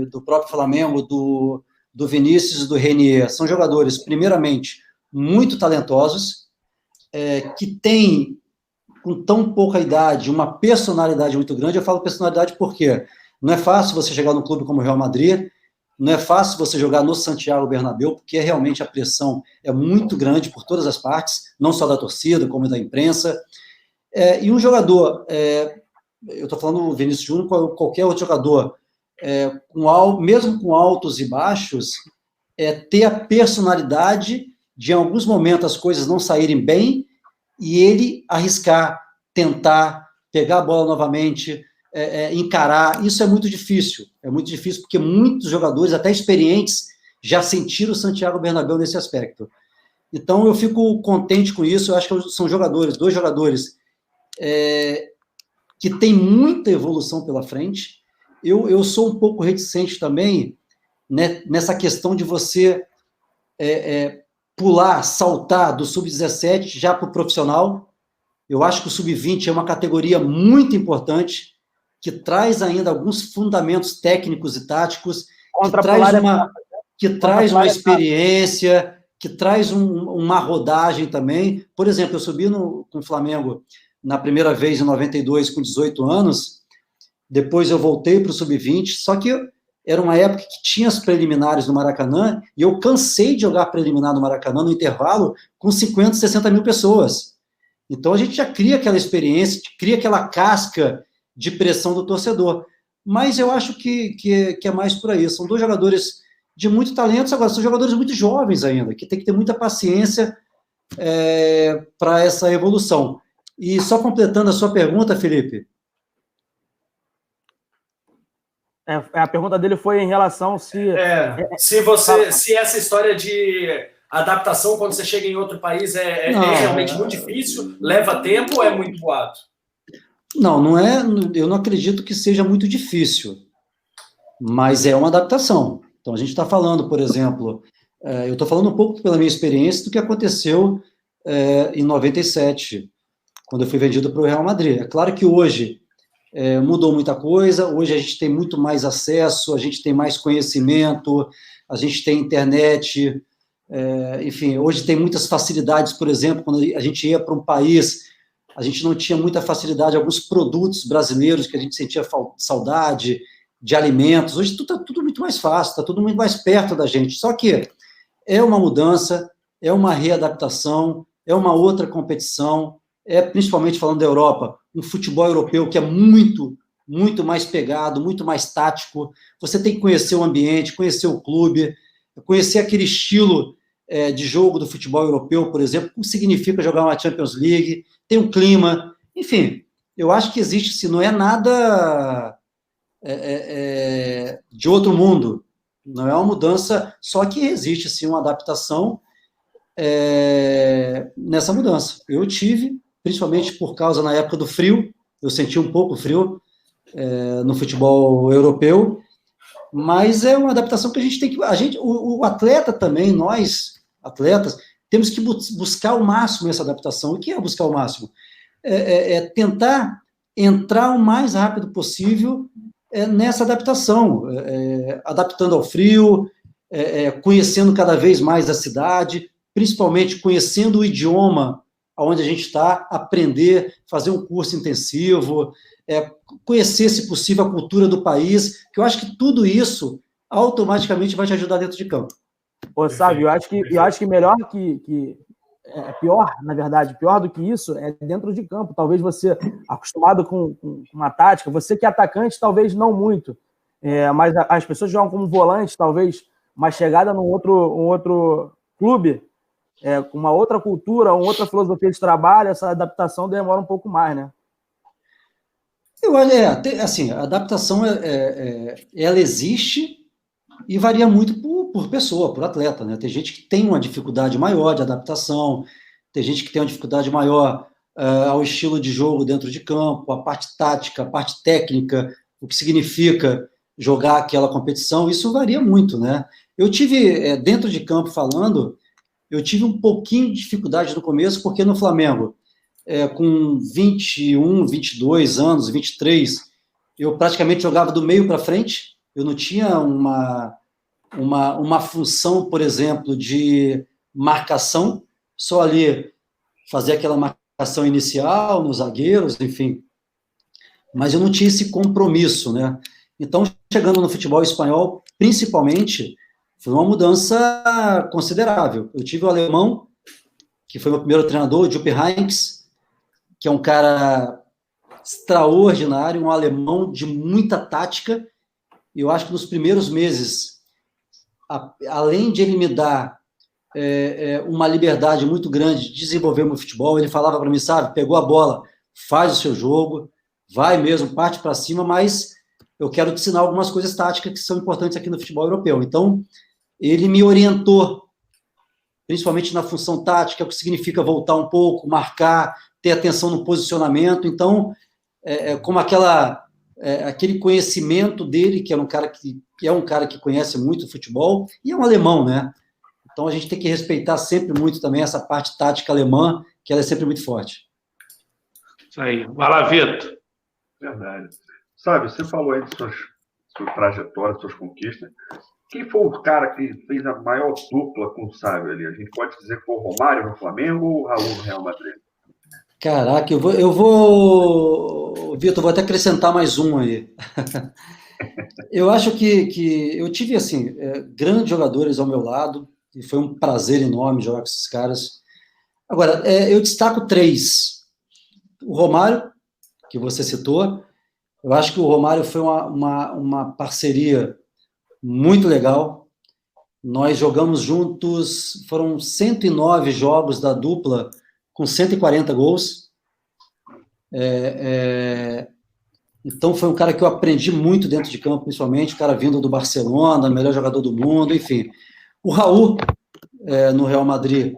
do próprio Flamengo, do Vinícius e do Renier, são jogadores, primeiramente, muito talentosos, que têm, com tão pouca idade, uma personalidade muito grande. Eu falo personalidade porque não é fácil você chegar num clube como o Real Madrid, não é fácil você jogar no Santiago Bernabéu, porque realmente a pressão é muito grande por todas as partes, não só da torcida, como da imprensa. E um jogador, eu estou falando do Vinícius Júnior, qualquer outro jogador, mesmo com altos e baixos, ter a personalidade de, em alguns momentos, as coisas não saírem bem, e ele arriscar, tentar, pegar a bola novamente, encarar. Isso é muito difícil porque muitos jogadores, até experientes, já sentiram o Santiago Bernabéu nesse aspecto. Então, eu fico contente com isso. Eu acho que são dois jogadores que têm muita evolução pela frente. Eu sou um pouco reticente também, né, nessa questão de você pular, saltar do sub-17 já para o profissional. Eu acho que o sub-20 é uma categoria muito importante, que traz ainda alguns fundamentos técnicos e táticos, que traz uma experiência, que traz uma rodagem também. Por exemplo, eu subi com o Flamengo na primeira vez em 92 com 18 anos, depois eu voltei para o sub-20, só que era uma época que tinha as preliminares no Maracanã, e eu cansei de jogar preliminar no Maracanã, no intervalo, com 50, 60 mil pessoas. Então, a gente já cria aquela experiência, cria aquela casca de pressão do torcedor. Mas eu acho que é mais por aí. São dois jogadores de muito talento, agora são jogadores muito jovens ainda, que tem que ter muita paciência para essa evolução. E só completando a sua pergunta, Felipe. A pergunta dele foi em relação se essa história de adaptação quando você chega em outro país é realmente muito difícil, leva tempo ou é muito boato? Não é. Eu não acredito que seja muito difícil, mas é uma adaptação. Então, a gente está falando, por exemplo, eu estou falando um pouco pela minha experiência do que aconteceu em 97, quando eu fui vendido para o Real Madrid. É claro que hoje mudou muita coisa, hoje a gente tem muito mais acesso, a gente tem mais conhecimento, a gente tem internet, enfim, hoje tem muitas facilidades. Por exemplo, quando a gente ia para um país, a gente não tinha muita facilidade, alguns produtos brasileiros que a gente sentia saudade, de alimentos. Hoje está tudo muito mais fácil, está tudo muito mais perto da gente. Só que é uma mudança, é uma readaptação, é uma outra competição, principalmente falando da Europa, um futebol europeu que é muito, muito mais pegado, muito mais tático. Você tem que conhecer o ambiente, conhecer o clube, conhecer aquele estilo de jogo do futebol europeu, por exemplo, o que significa jogar uma Champions League, tem um clima, enfim, eu acho que existe, se não é nada de outro mundo, não é uma mudança, só que existe, sim, uma adaptação nessa mudança. Eu tive, principalmente por causa, na época do frio, eu senti um pouco frio no futebol europeu, mas é uma adaptação que a gente tem que... O atleta também, nós, atletas, temos que buscar o máximo essa adaptação. O que é buscar o máximo? Tentar entrar o mais rápido possível nessa adaptação, adaptando ao frio, conhecendo cada vez mais a cidade, principalmente conhecendo o idioma onde a gente está, aprender, fazer um curso intensivo, conhecer, se possível, a cultura do país, que eu acho que tudo isso automaticamente vai te ajudar dentro de campo. Ô, Sávio, eu acho que melhor pior, na verdade, pior do que isso é dentro de campo. Talvez você, acostumado com uma tática, você que é atacante, talvez não muito, mas as pessoas jogam como volante, talvez uma chegada num outro clube, com uma outra cultura, uma outra filosofia de trabalho, essa adaptação demora um pouco mais, né? Eu acho, assim, a adaptação, ela existe e varia muito por pessoa, por atleta, né? Tem gente que tem uma dificuldade maior de adaptação, tem gente que tem uma dificuldade maior ao estilo de jogo dentro de campo, a parte tática, a parte técnica, o que significa jogar aquela competição, isso varia muito, né? Eu tive, dentro de campo falando, eu tive um pouquinho de dificuldade no começo, porque no Flamengo, com 21, 22 anos, 23, eu praticamente jogava do meio para frente, eu não tinha uma função, por exemplo, de marcação, só ali fazer aquela marcação inicial nos zagueiros, enfim, mas eu não tinha esse compromisso, né? Então, chegando no futebol espanhol, principalmente, foi uma mudança considerável. Eu tive o alemão, que foi meu primeiro treinador, o Jupp Heynckes, que é um cara extraordinário, um alemão de muita tática. Eu acho que nos primeiros meses, além de ele me dar uma liberdade muito grande de desenvolver meu futebol, ele falava para mim, sabe, pegou a bola, faz o seu jogo, vai mesmo, parte para cima, mas eu quero te ensinar algumas coisas táticas que são importantes aqui no futebol europeu. Então, ele me orientou, principalmente na função tática, o que significa voltar um pouco, marcar, ter atenção no posicionamento. Então, como aquele conhecimento dele, que é um cara que conhece muito futebol, e é um alemão, né? Então, a gente tem que respeitar sempre muito também essa parte tática alemã, que ela é sempre muito forte. Isso aí. Vai lá, Vitor. Verdade. Sabe, você falou aí de sua trajetória, suas conquistas. Quem foi o cara que fez a maior dupla com o Sávio ali? A gente pode dizer que foi o Romário no Flamengo ou o Raul no Real Madrid? Caraca, eu vou Vitor, vou até acrescentar mais um aí. Eu acho que eu tive, assim, grandes jogadores ao meu lado, e foi um prazer enorme jogar com esses caras. Agora, eu destaco 3. O Romário, que você citou, eu acho que o Romário foi uma parceria muito legal. Nós jogamos juntos, foram 109 jogos da dupla, com 140 gols. Então, foi um cara que eu aprendi muito dentro de campo, principalmente, o cara vindo do Barcelona, melhor jogador do mundo, enfim. O Raul, no Real Madrid,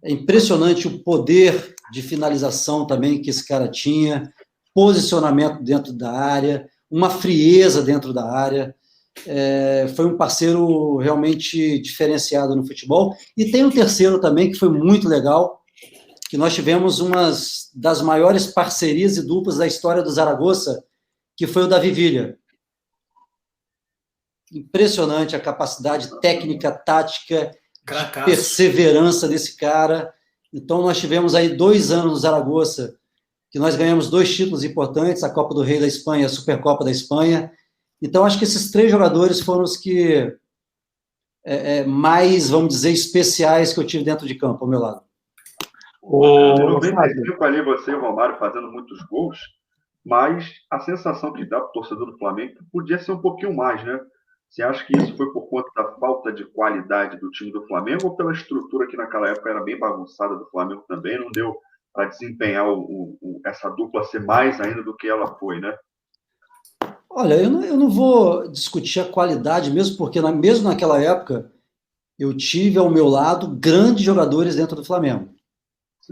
é impressionante o poder de finalização também que esse cara tinha, posicionamento dentro da área, uma frieza dentro da área. Foi um parceiro realmente diferenciado no futebol. E tem um terceiro também que foi muito legal, que nós tivemos uma das maiores parcerias e duplas da história do Zaragoza, que foi o Davi Villa. Impressionante a capacidade técnica, tática, perseverança desse cara. Então, nós tivemos aí 2 anos no Zaragoza, que nós ganhamos 2 títulos importantes, a Copa do Rei da Espanha e a Supercopa da Espanha, Então, acho que esses 3 jogadores foram os que mais, vamos dizer, especiais que eu tive dentro de campo, ao meu lado. No 95 ali, você e o Romário fazendo muitos gols, mas a sensação que dá para o torcedor do Flamengo podia ser um pouquinho mais, né? Você acha que isso foi por conta da falta de qualidade do time do Flamengo ou pela estrutura que naquela época era bem bagunçada do Flamengo também, não deu para desempenhar essa dupla ser mais ainda do que ela foi, né? Olha, eu não vou discutir a qualidade mesmo, porque mesmo naquela época eu tive ao meu lado grandes jogadores dentro do Flamengo.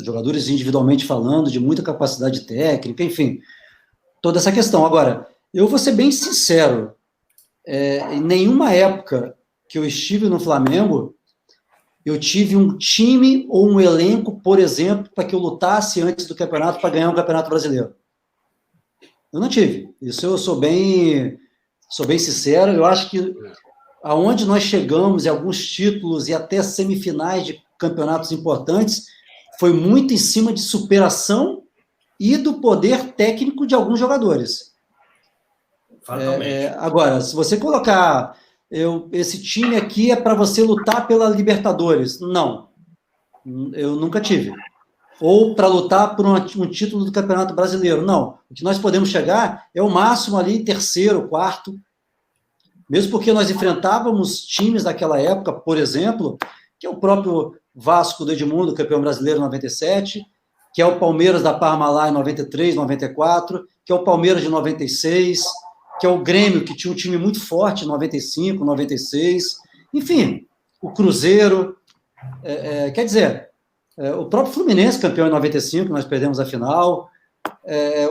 Jogadores individualmente falando, de muita capacidade técnica, enfim, toda essa questão. Agora, eu vou ser bem sincero, em nenhuma época que eu estive no Flamengo, eu tive um time ou um elenco, por exemplo, para que eu lutasse antes do campeonato para ganhar um campeonato brasileiro. Eu não tive. Isso eu sou bem sincero. Eu acho que aonde nós chegamos em alguns títulos e até semifinais de campeonatos importantes foi muito em cima de superação e do poder técnico de alguns jogadores. Agora, se você colocar esse time aqui é para você lutar pela Libertadores, não. Eu nunca tive. Ou para lutar por um título do Campeonato Brasileiro, não. O que nós podemos chegar é o máximo ali, 3º, 4º, mesmo porque nós enfrentávamos times daquela época, por exemplo, que é o próprio Vasco do Edmundo, campeão brasileiro em 97, que é o Palmeiras da Parmalat em 93, 94, que é o Palmeiras de 96, que é o Grêmio, que tinha um time muito forte em 95, 96, enfim, o Cruzeiro, quer dizer, o próprio Fluminense, campeão em 95, nós perdemos a final,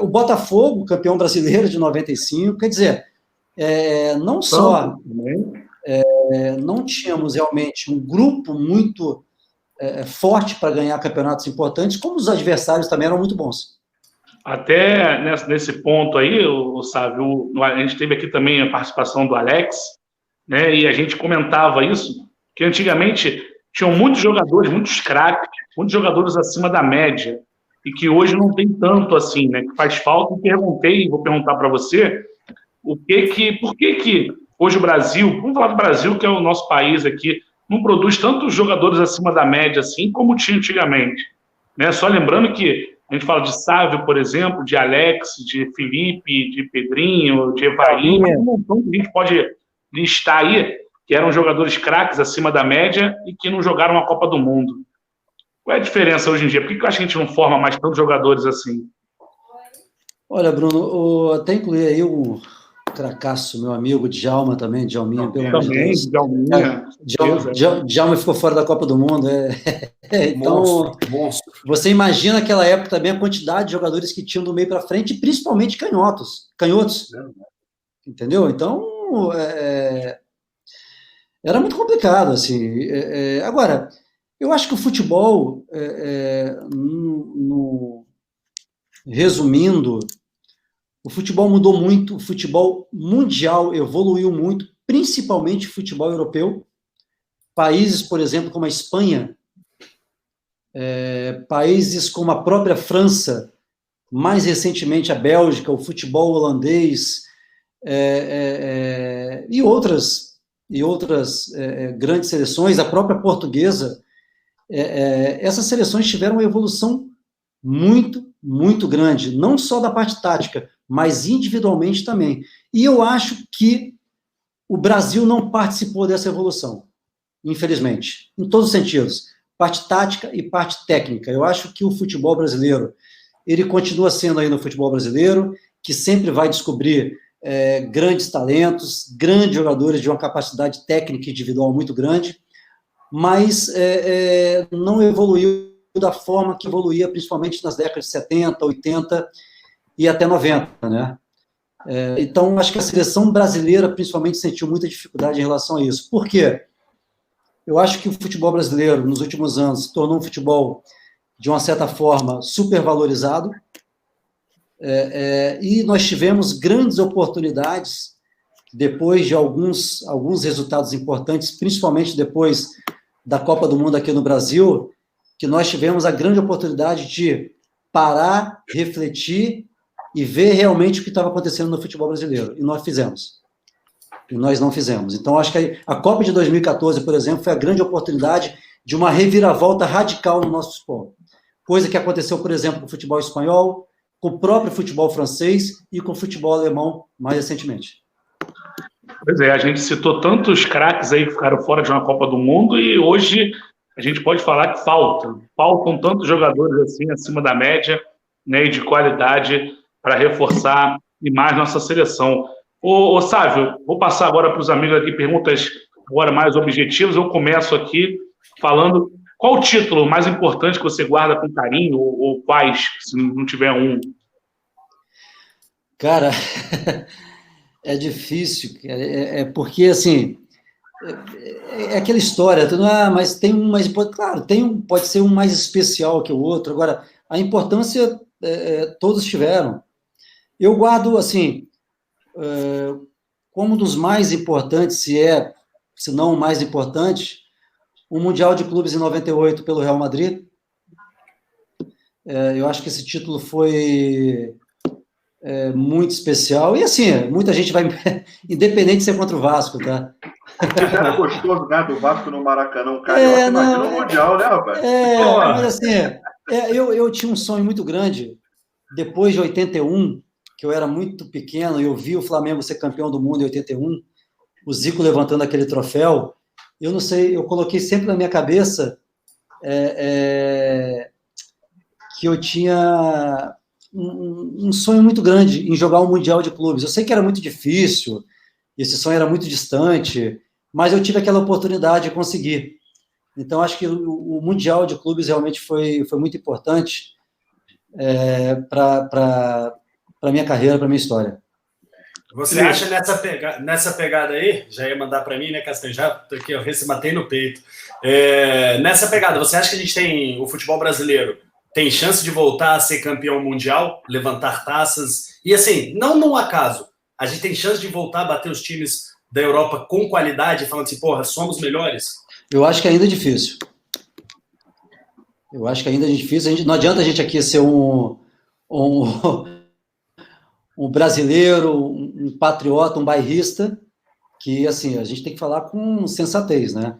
o Botafogo, campeão brasileiro de 95, quer dizer, não só não tínhamos realmente um grupo muito forte para ganhar campeonatos importantes, como os adversários também eram muito bons. Até nesse ponto aí, Sávio, a gente teve aqui também a participação do Alex, né, e a gente comentava isso, que antigamente tinham muitos jogadores, muitos craques, muitos jogadores acima da média, e que hoje não tem tanto assim, né, que faz falta. E vou perguntar para você, por que hoje o Brasil, vamos falar do Brasil, que é o nosso país aqui, não produz tantos jogadores acima da média assim como tinha antigamente, né? Só lembrando que a gente fala de Sávio, por exemplo, de Alex, de Felipe, de Pedrinho, de Evaí, um montão que a gente pode listar aí, que eram jogadores craques acima da média e que não jogaram a Copa do Mundo. Qual é a diferença hoje em dia? Por que eu acho que a gente não forma mais tantos jogadores assim? Olha, Bruno, até incluir aí o cracaço, meu amigo Djalma também, Djalminha, pelo amor de Deus. Djalma ficou fora da Copa do Mundo. Então, monstro. Você imagina naquela época também a quantidade de jogadores que tinham do meio para frente, principalmente canhotos. Entendeu? Então, era muito complicado, assim. Agora, eu acho que o futebol, resumindo, o futebol mudou muito, o futebol mundial evoluiu muito, principalmente o futebol europeu. Países, por exemplo, como a Espanha, países como a própria França, mais recentemente a Bélgica, o futebol holandês, e outras grandes seleções, a própria portuguesa, essas seleções tiveram uma evolução muito, muito grande, não só da parte tática, mas individualmente também. E eu acho que o Brasil não participou dessa evolução, infelizmente, em todos os sentidos, parte tática e parte técnica. Eu acho que o futebol brasileiro, ele continua sendo aí no futebol brasileiro, que sempre vai descobrir grandes talentos, grandes jogadores de uma capacidade técnica individual muito grande, mas não evoluiu da forma que evoluía, principalmente nas décadas de 70, 80 e até 90, né? Então, acho que a seleção brasileira, principalmente, sentiu muita dificuldade em relação a isso. Por quê? Eu acho que o futebol brasileiro, nos últimos anos, se tornou um futebol, de uma certa forma, supervalorizado, e nós tivemos grandes oportunidades, depois de alguns resultados importantes, principalmente depois da Copa do Mundo aqui no Brasil, que nós tivemos a grande oportunidade de parar, refletir e ver realmente o que estava acontecendo no futebol brasileiro. E nós fizemos. E nós não fizemos. Então, acho que a Copa de 2014, por exemplo, foi a grande oportunidade de uma reviravolta radical no nosso futebol. Coisa que aconteceu, por exemplo, com o futebol espanhol, com o próprio futebol francês e com o futebol alemão mais recentemente. Pois é, a gente citou tantos craques aí que ficaram fora de uma Copa do Mundo e hoje a gente pode falar que faltam tantos jogadores assim acima da média, né, e de qualidade para reforçar e mais nossa seleção. Ô Sávio, vou passar agora para os amigos aqui perguntas agora mais objetivas. Eu começo aqui falando qual o título mais importante que você guarda com carinho ou quais, se não tiver um. Cara, é difícil, porque assim é aquela história, mas tem um mais importante, claro, pode ser um mais especial que o outro. Agora, a importância todos tiveram. Eu guardo, assim, como um dos mais importantes, se não o mais importante, o Mundial de Clubes em 98 pelo Real Madrid. Eu acho que esse título foi muito especial. E, assim, muita gente vai... Independente de ser contra o Vasco, tá? Mas era gostoso, né, do Vasco no Maracanã, Carioca, imagina o Mundial, né, rapaz? Mas assim, eu tinha um sonho muito grande, depois de 81, que eu era muito pequeno, e eu vi o Flamengo ser campeão do mundo em 81, o Zico levantando aquele troféu, eu não sei, eu coloquei sempre na minha cabeça que eu tinha um sonho muito grande em jogar um Mundial de Clubes. Eu sei que era muito difícil, esse sonho era muito distante, mas eu tive aquela oportunidade de conseguir. Então, acho que o Mundial de Clubes realmente foi muito importante para a minha carreira, para a minha história. Você acha nessa pegada aí, já ia mandar para mim, né, Castanho? Já tô aqui, eu matei no peito. Nessa pegada, você acha que a gente tem, o futebol brasileiro tem chance de voltar a ser campeão mundial, levantar taças? E assim, não num acaso, a gente tem chance de voltar a bater os times da Europa com qualidade, falando assim, porra, somos melhores? Eu acho que ainda é difícil. Não adianta a gente aqui ser um brasileiro, um patriota, um bairrista, que, assim, a gente tem que falar com sensatez, né?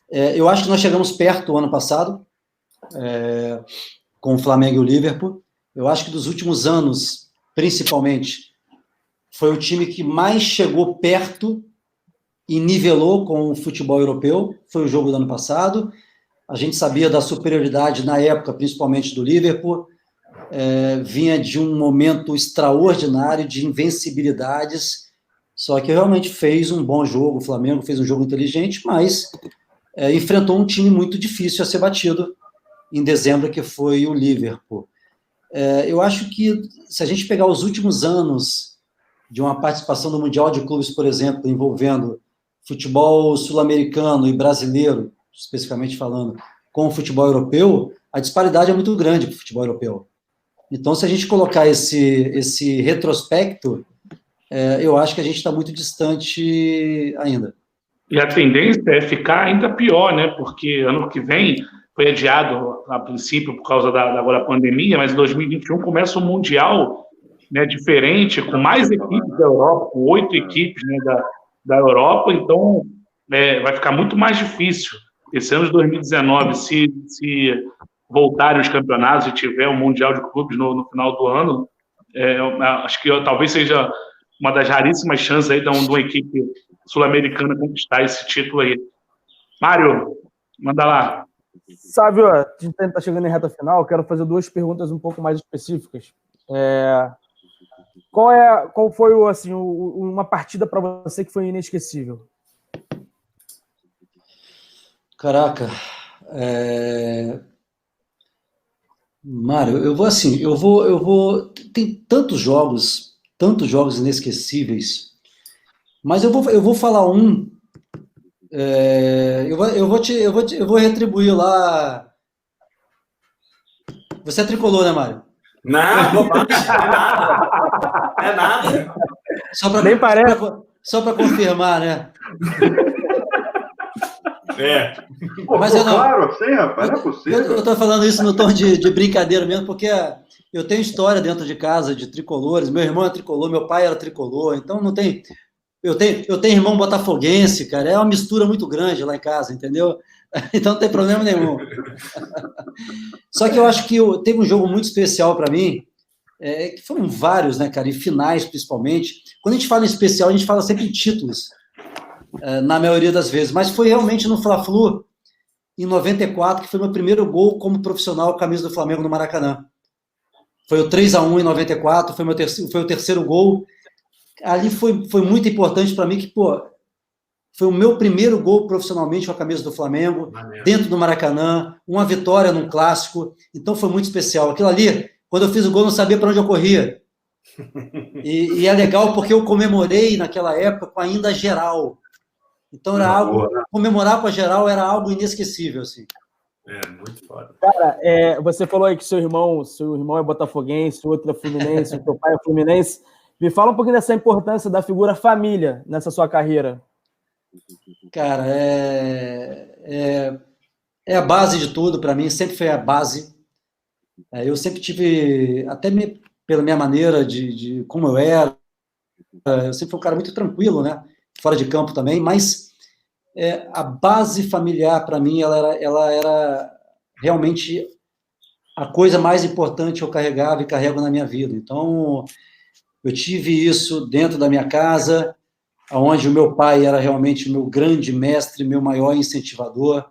Eu acho que nós chegamos perto o ano passado, com o Flamengo e o Liverpool. Eu acho que dos últimos anos, principalmente, foi o time que mais chegou perto e nivelou com o futebol europeu. Foi o jogo do ano passado. A gente sabia da superioridade na época, principalmente do Liverpool. Vinha de um momento extraordinário de invencibilidades, só que realmente fez um bom jogo. O Flamengo fez um jogo inteligente, mas enfrentou um time muito difícil a ser batido em dezembro, que foi o Liverpool. Eu acho que, se a gente pegar os últimos anos de uma participação no Mundial de Clubes, por exemplo, envolvendo futebol sul-americano e brasileiro, especificamente falando, com o futebol europeu, a disparidade é muito grande para o futebol europeu. Então, se a gente colocar esse retrospecto, eu acho que a gente está muito distante ainda. E a tendência é ficar ainda pior, né? Porque ano que vem foi adiado, a princípio, por causa da pandemia, mas em 2021 começa um Mundial, né, diferente, com mais equipes da Europa, com 8 equipes, né, da Europa. Então, vai ficar muito mais difícil. Esse ano de 2019, se voltarem os campeonatos e tiver um Mundial de Clubes no final do ano, acho que talvez seja uma das raríssimas chances aí de uma equipe sul-americana conquistar esse título aí. Mário, manda lá. Sávio, a gente está chegando em reta final, quero fazer 2 perguntas um pouco mais específicas. Qual foi assim, uma partida para você que foi inesquecível? Caraca, Mário, eu vou. Tem tantos jogos inesquecíveis, mas eu vou falar um. Eu vou retribuir lá. Você é tricolor, né, Mário? Não, bobagem, é nada. Nem parece. Só para confirmar, né? Mas claro, sim, rapaz, não é possível. Eu estou falando isso no tom de brincadeira mesmo, porque eu tenho história dentro de casa de tricolores. Meu irmão é tricolor, meu pai era tricolor, então não tem. Eu tenho irmão botafoguense, cara, é uma mistura muito grande lá em casa, entendeu? Então não tem problema nenhum. Só que eu acho que teve um jogo muito especial para mim, que foram vários, né, cara, e finais principalmente. Quando a gente fala em especial, a gente fala sempre em títulos, na maioria das vezes, mas foi realmente no Fla-Flu, em 94, que foi meu primeiro gol como profissional com a camisa do Flamengo no Maracanã. Foi o 3-1 em 94, foi o terceiro gol. Ali foi muito importante para mim, que, pô, foi o meu primeiro gol profissionalmente com a camisa do Flamengo, dentro do Maracanã, uma vitória num clássico, então foi muito especial. Aquilo ali, quando eu fiz o gol, não sabia para onde eu corria. E é legal porque eu comemorei naquela época com ainda a geral. Então era algo, comemorar com a geral era algo inesquecível, assim. Muito foda. Cara, você falou aí que seu irmão é botafoguense, o outro é fluminense, o teu pai é fluminense. Me fala um pouquinho dessa importância da figura família nessa sua carreira. Cara, é a base de tudo para mim, sempre foi a base. Eu sempre tive, até pela minha maneira de como eu era, eu sempre fui um cara muito tranquilo, né? Fora de campo também, mas a base familiar para mim, ela era realmente a coisa mais importante que eu carregava e carrego na minha vida. Então, eu tive isso dentro da minha casa, onde o meu pai era realmente o meu grande mestre, meu maior incentivador,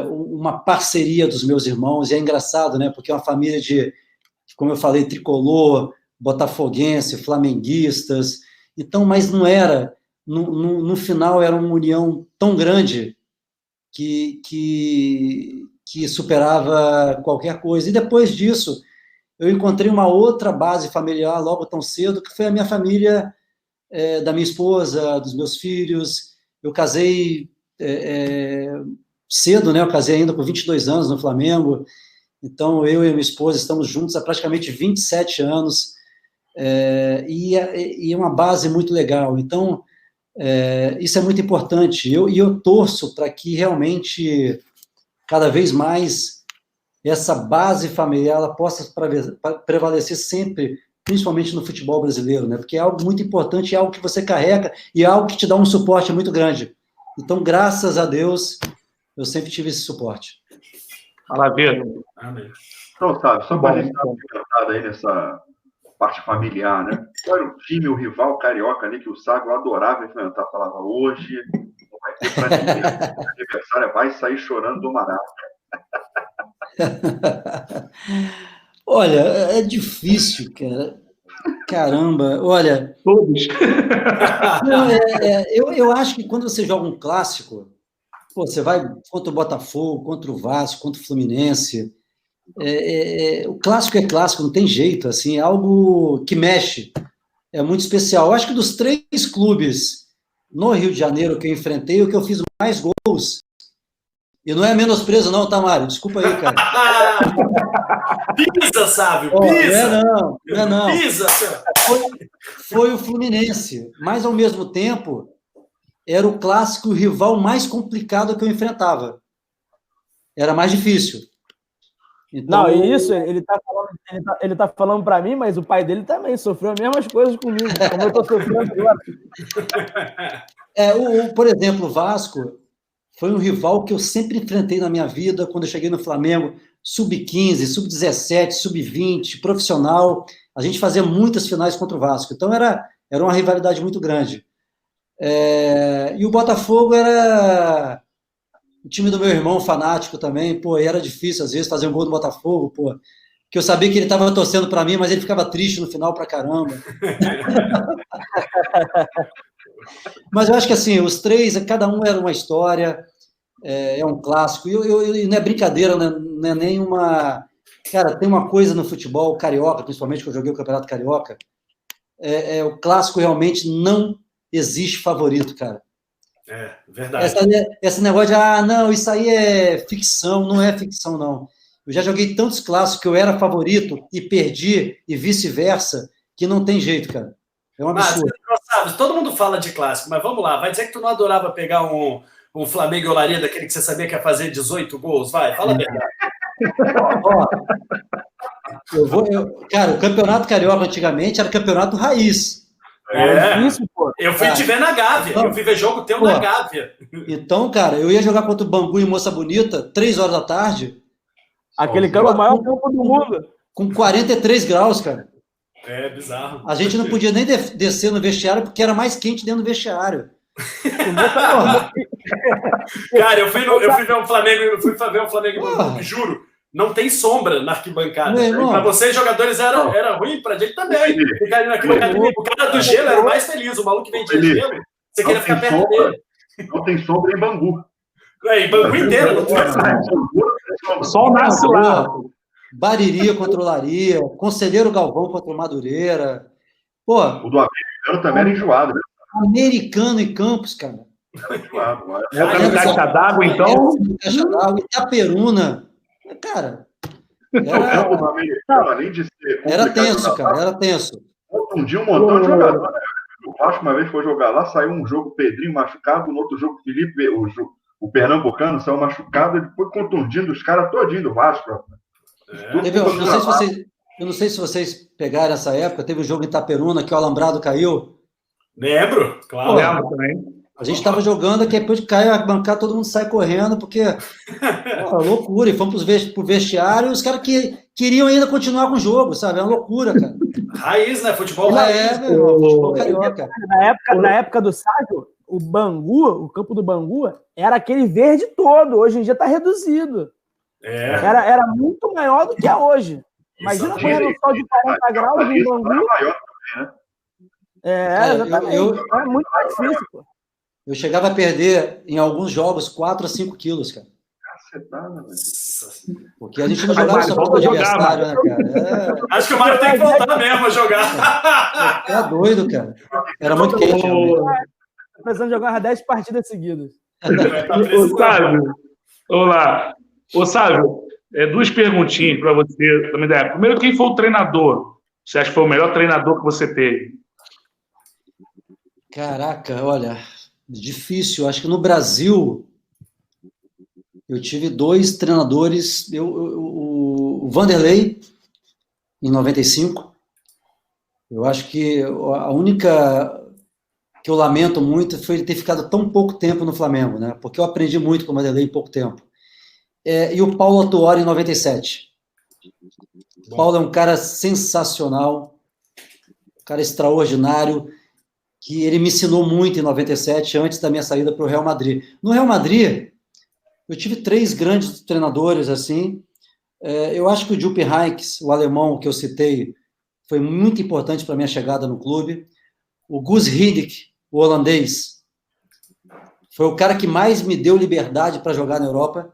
uma parceria dos meus irmãos, e é engraçado, né, porque é uma família de, como eu falei, tricolor, botafoguense, flamenguistas, então, mas não era, no final era uma união tão grande que superava qualquer coisa, e depois disso, eu encontrei uma outra base familiar logo tão cedo, que foi a minha família, da minha esposa, dos meus filhos. Eu casei cedo, né? Eu casei ainda com 22 anos no Flamengo, então eu e a minha esposa estamos juntos há praticamente 27 anos, e é uma base muito legal. Então, isso é muito importante, e eu torço para que realmente, cada vez mais, essa base familiar ela possa prevalecer sempre, principalmente no futebol brasileiro, né? Porque é algo muito importante, é algo que você carrega e é algo que te dá um suporte muito grande. Então, graças a Deus, eu sempre tive esse suporte. Maravilha. Então, sabe, só para a gente dar uma pimentada aí nessa parte familiar, né? Qual era o time, o rival carioca ali que o Sábio adorava enfrentar? Falava, hoje não vai ter para ninguém. A adversária vai sair chorando do Maraca. Olha, é difícil, cara. Caramba, olha. Todos. Eu acho que quando você joga um clássico, você vai contra o Botafogo, contra o Vasco, contra o Fluminense. O clássico é clássico, não tem jeito, assim, é algo que mexe. É muito especial. Eu acho que dos 3 clubes no Rio de Janeiro que eu enfrentei, o que eu fiz mais gols. E não é menosprezo, não, tá, Mário? Desculpa aí, cara. Pisa, Sávio, pisa! Não é não. Pisa, senhor! Foi o Fluminense, mas, ao mesmo tempo, era o clássico rival mais complicado que eu enfrentava. Era mais difícil. Então, não, e isso, ele tá falando para mim, mas o pai dele também sofreu as mesmas coisas comigo, como eu tô sofrendo agora. Por exemplo, o Vasco foi um rival que eu sempre enfrentei na minha vida, quando eu cheguei no Flamengo, sub-15, sub-17, sub-20, profissional. A gente fazia muitas finais contra o Vasco. Então, era uma rivalidade muito grande. E o Botafogo era o time do meu irmão, fanático também. Pô, e era difícil, às vezes, fazer um gol do Botafogo, pô, que eu sabia que ele estava torcendo para mim, mas ele ficava triste no final pra caramba. Mas eu acho que, assim, os 3, cada um era uma história, é um clássico, e não é brincadeira, não é nenhuma... Cara, tem uma coisa no futebol carioca, principalmente que eu joguei o Campeonato Carioca, o clássico realmente não existe favorito, cara. Verdade. Esse negócio de, não, isso aí é ficção, não é ficção, não. Eu já joguei tantos clássicos que eu era favorito e perdi, e vice-versa, que não tem jeito, cara. É um absurdo. Mas, todo mundo fala de clássico, mas vamos lá, vai dizer que tu não adorava pegar um Flamengo e Olaria, daquele que você sabia que ia fazer 18 gols? Vai, fala a verdade. Cara, o Campeonato Carioca antigamente era campeonato raiz. É difícil, pô. Eu fui te ver na Gávea. Eu fui ver jogo teu na Gávea. Então, cara, eu ia jogar contra o Bangu em Moça Bonita, 3 horas da tarde. Aquele campo é o maior campo do mundo. Com 43 graus, cara. É bizarro. A gente não podia nem descer no vestiário porque era mais quente dentro do vestiário. Cara, eu fui ver o Flamengo, e Bangu, juro. Não tem sombra na arquibancada. Para vocês, jogadores, era ruim, pra gente também. Ficar ali na arquibancada. O cara do gelo era o mais feliz. O maluco que vendia gelo, você queria ficar perto dele. Não tem sombra em Bangu. Em Bangu inteiro. Não tem. Só o nasce lá. Bariria contra o Laria, Conselheiro Galvão contra o Madureira. Pô, o do Americano também era enjoado, né? Americano e Campos, cara. Era caixa d'água, então? Caixa d'água, Itaperuna. Cara, era tenso, cara, era tenso. Um dia um montão de jogador, né? O Vasco uma vez foi jogar lá, saiu um jogo Pedrinho machucado, no outro jogo Felipe, o Pernambucano saiu machucado, ele foi contundindo os caras todinho do Vasco. Eu não sei se vocês pegaram essa época, teve um jogo em Itaperuna que o alambrado caiu. Lembro, claro. Lembro também. A gente estava jogando, aqui depois que caiu a bancada, todo mundo sai correndo, porque loucura. E fomos pro vestiário, e os caras queriam ainda continuar com o jogo, sabe? É uma loucura, cara. Raiz, né? Futebol raiz. Futebol carioca. Na época do Sávio, o Bangu, o campo do Bangu, era aquele verde todo. Hoje em dia está reduzido. Era muito maior do que é hoje. Imagina correndo um sol de 40 graus em Bangu. Exatamente. É muito mais difícil, pô. Eu chegava a perder, em alguns jogos, 4 a 5 quilos, cara. Porque a gente não jogava só contra o adversário, né, cara? Acho que o Mário tem que voltar mesmo a jogar. É doido, cara. Era muito quente. Tô precisando jogar umas 10 partidas seguidas. Ô, Sávio, olá. Ô, Sávio, 2 perguntinhas para você também. Primeiro, quem foi o treinador? Você acha que foi o melhor treinador que você teve? Caraca, olha, difícil. Acho que no Brasil eu tive 2 treinadores. O Vanderlei, em 95. Eu acho que a única que eu lamento muito foi ele ter ficado tão pouco tempo no Flamengo, né? Porque eu aprendi muito com o Vanderlei em pouco tempo. E o Paulo Autuori, em 97. O Paulo é um cara sensacional, um cara extraordinário, que ele me ensinou muito em 97, antes da minha saída para o Real Madrid. No Real Madrid, eu tive 3 grandes treinadores, assim. Eu acho que o Jupp Heynckes, o alemão que eu citei, foi muito importante para a minha chegada no clube. O Guus Hiddink, o holandês, foi o cara que mais me deu liberdade para jogar na Europa.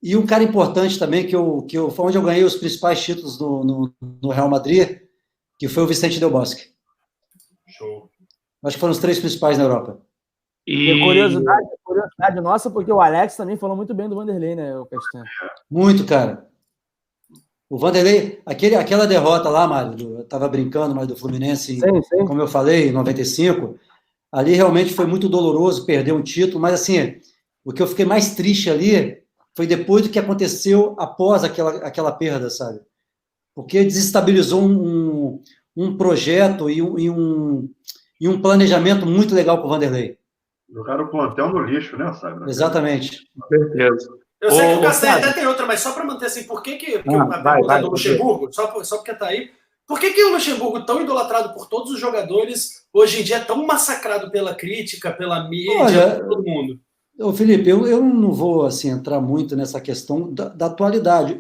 E um cara importante também, foi onde eu ganhei os principais títulos no Real Madrid, que foi o Vicente Del Bosque. Show. Acho que foram os 3 principais na Europa. E curiosidade nossa, porque o Alex também falou muito bem do Vanderlei, né, o Castanho? Muito, cara. O Vanderlei, aquela derrota lá, Mário, eu estava brincando, mas do Fluminense, sim. Como eu falei, em 95, ali realmente foi muito doloroso perder um título, mas assim, o que eu fiquei mais triste ali foi depois do que aconteceu após aquela perda, sabe? Porque desestabilizou um projeto e um planejamento muito legal com o Vanderlei. Jogaram o plantel no lixo, né, sabe? Exatamente. Com certeza. Eu sei que o Castanho até tem outra, mas só para manter assim, por que a pergunta do Luxemburgo, só porque tá aí, por que o Luxemburgo, tão idolatrado por todos os jogadores, hoje em dia é tão massacrado pela crítica, pela mídia, por todo mundo? Ô, Felipe, eu não vou assim, entrar muito nessa questão da atualidade.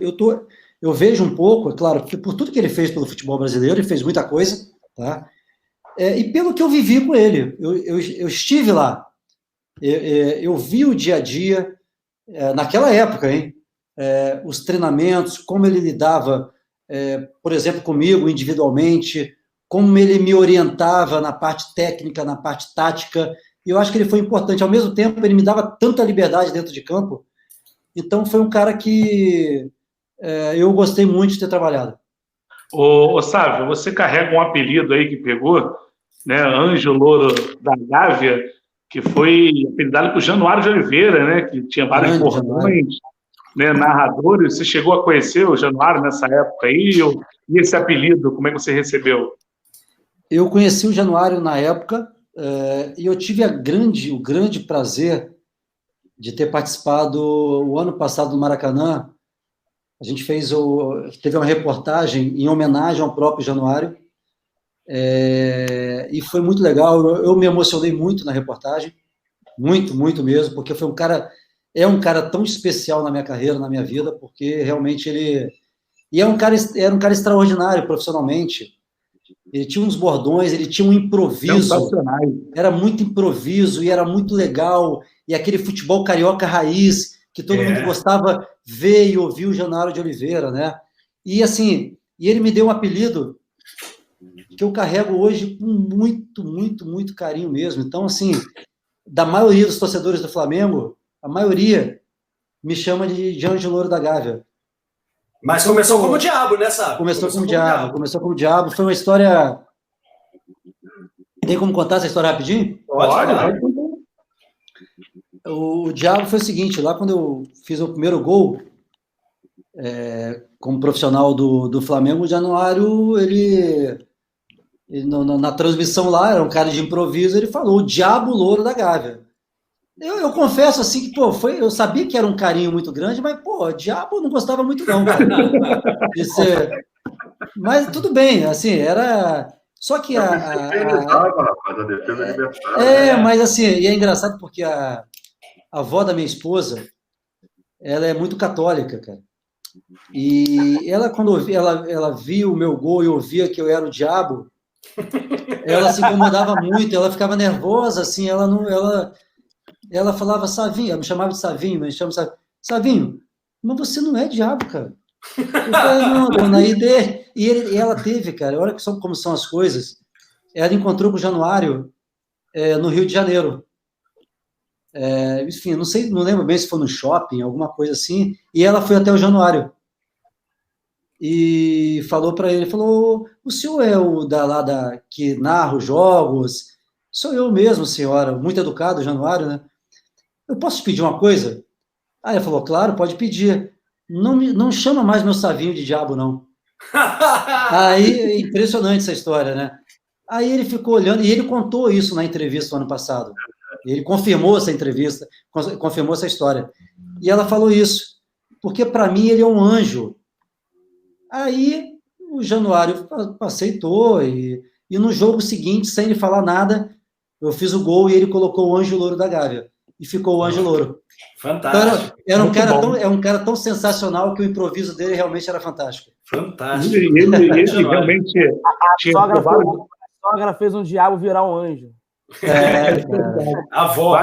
Eu vejo um pouco, é claro, que por tudo que ele fez pelo futebol brasileiro, ele fez muita coisa, tá? E pelo que eu vivi com ele, eu estive lá, eu vi o dia a dia, naquela época, hein? Os treinamentos, como ele lidava, por exemplo, comigo individualmente, como ele me orientava na parte técnica, na parte tática. E eu acho que ele foi importante. Ao mesmo tempo, ele me dava tanta liberdade dentro de campo. Então, foi um cara que eu gostei muito de ter trabalhado. Ô, Sávio, você carrega um apelido aí que pegou, né? Anjo Louro da Gávea, que foi apelidado por Januário de Oliveira, né? Que tinha vários bordões, né? Narradores. Você chegou a conhecer o Januário nessa época aí? E esse apelido, como é que você recebeu? Eu conheci o Januário na época e eu tive o grande prazer de ter participado o ano passado do Maracanã. A gente teve uma reportagem em homenagem ao próprio Januário, e foi muito legal. Eu me emocionei muito na reportagem, muito, muito mesmo, porque é um cara tão especial na minha carreira, na minha vida, porque realmente era um cara extraordinário profissionalmente. Ele tinha uns bordões, ele tinha um improviso, era muito improviso e era muito legal, e aquele futebol carioca raiz, que todo mundo gostava ver e ouvir o Januário de Oliveira, né? E assim, ele me deu um apelido que eu carrego hoje com muito, muito, muito carinho mesmo. Então, assim, da maioria dos torcedores do Flamengo, a maioria me chama de Anjo Louro da Gávea. Mas começou como diabo, né, sabe? Começou como diabo. Foi uma história... Tem como contar essa história rapidinho? Pode. O diabo foi o seguinte, lá quando eu fiz o primeiro gol, como profissional do Flamengo, o Januário, na transmissão lá, era um cara de improviso, ele falou, o Diabo Louro da Gávea. Eu confesso assim que, eu sabia que era um carinho muito grande, mas, diabo eu não gostava muito não, cara. Mas tudo bem, assim, era... Só que a defesa adversária. Mas assim, e é engraçado porque a avó da minha esposa, ela é muito católica, cara. E ela, quando ela via o meu gol e ouvia que eu era o diabo, ela se incomodava muito, ela ficava nervosa, assim, ela falava, Savinho, ela me chamava de Savinho, mas chama Savinho, mas você não é diabo, cara. Eu falei, não, dona, e ela teve, cara, olha como são as coisas, ela encontrou com o Januário no Rio de Janeiro. Enfim, não lembro bem se foi no shopping, alguma coisa assim, e ela foi até o Januário e falou para ele, o senhor é o que narra os jogos? Sou eu mesmo, senhora, muito educado, o Januário, né? Eu posso te pedir uma coisa? Aí ele falou, claro, pode pedir. Não chama mais meu Savinho de diabo, não. Aí, é impressionante essa história, né? Aí ele ficou olhando, e ele contou isso na entrevista do ano passado. Ele confirmou essa entrevista, confirmou essa história. E ela falou isso, porque para mim ele é um anjo. Aí o Januário aceitou, e no jogo seguinte, sem ele falar nada, eu fiz o gol e ele colocou o Anjo Louro da Gávea. E ficou o Anjo Louro. Fantástico. Então, era um cara tão sensacional que o improviso dele realmente era fantástico. Fantástico. Ele realmente tinha... A sogra fez um diabo virar um anjo. A avó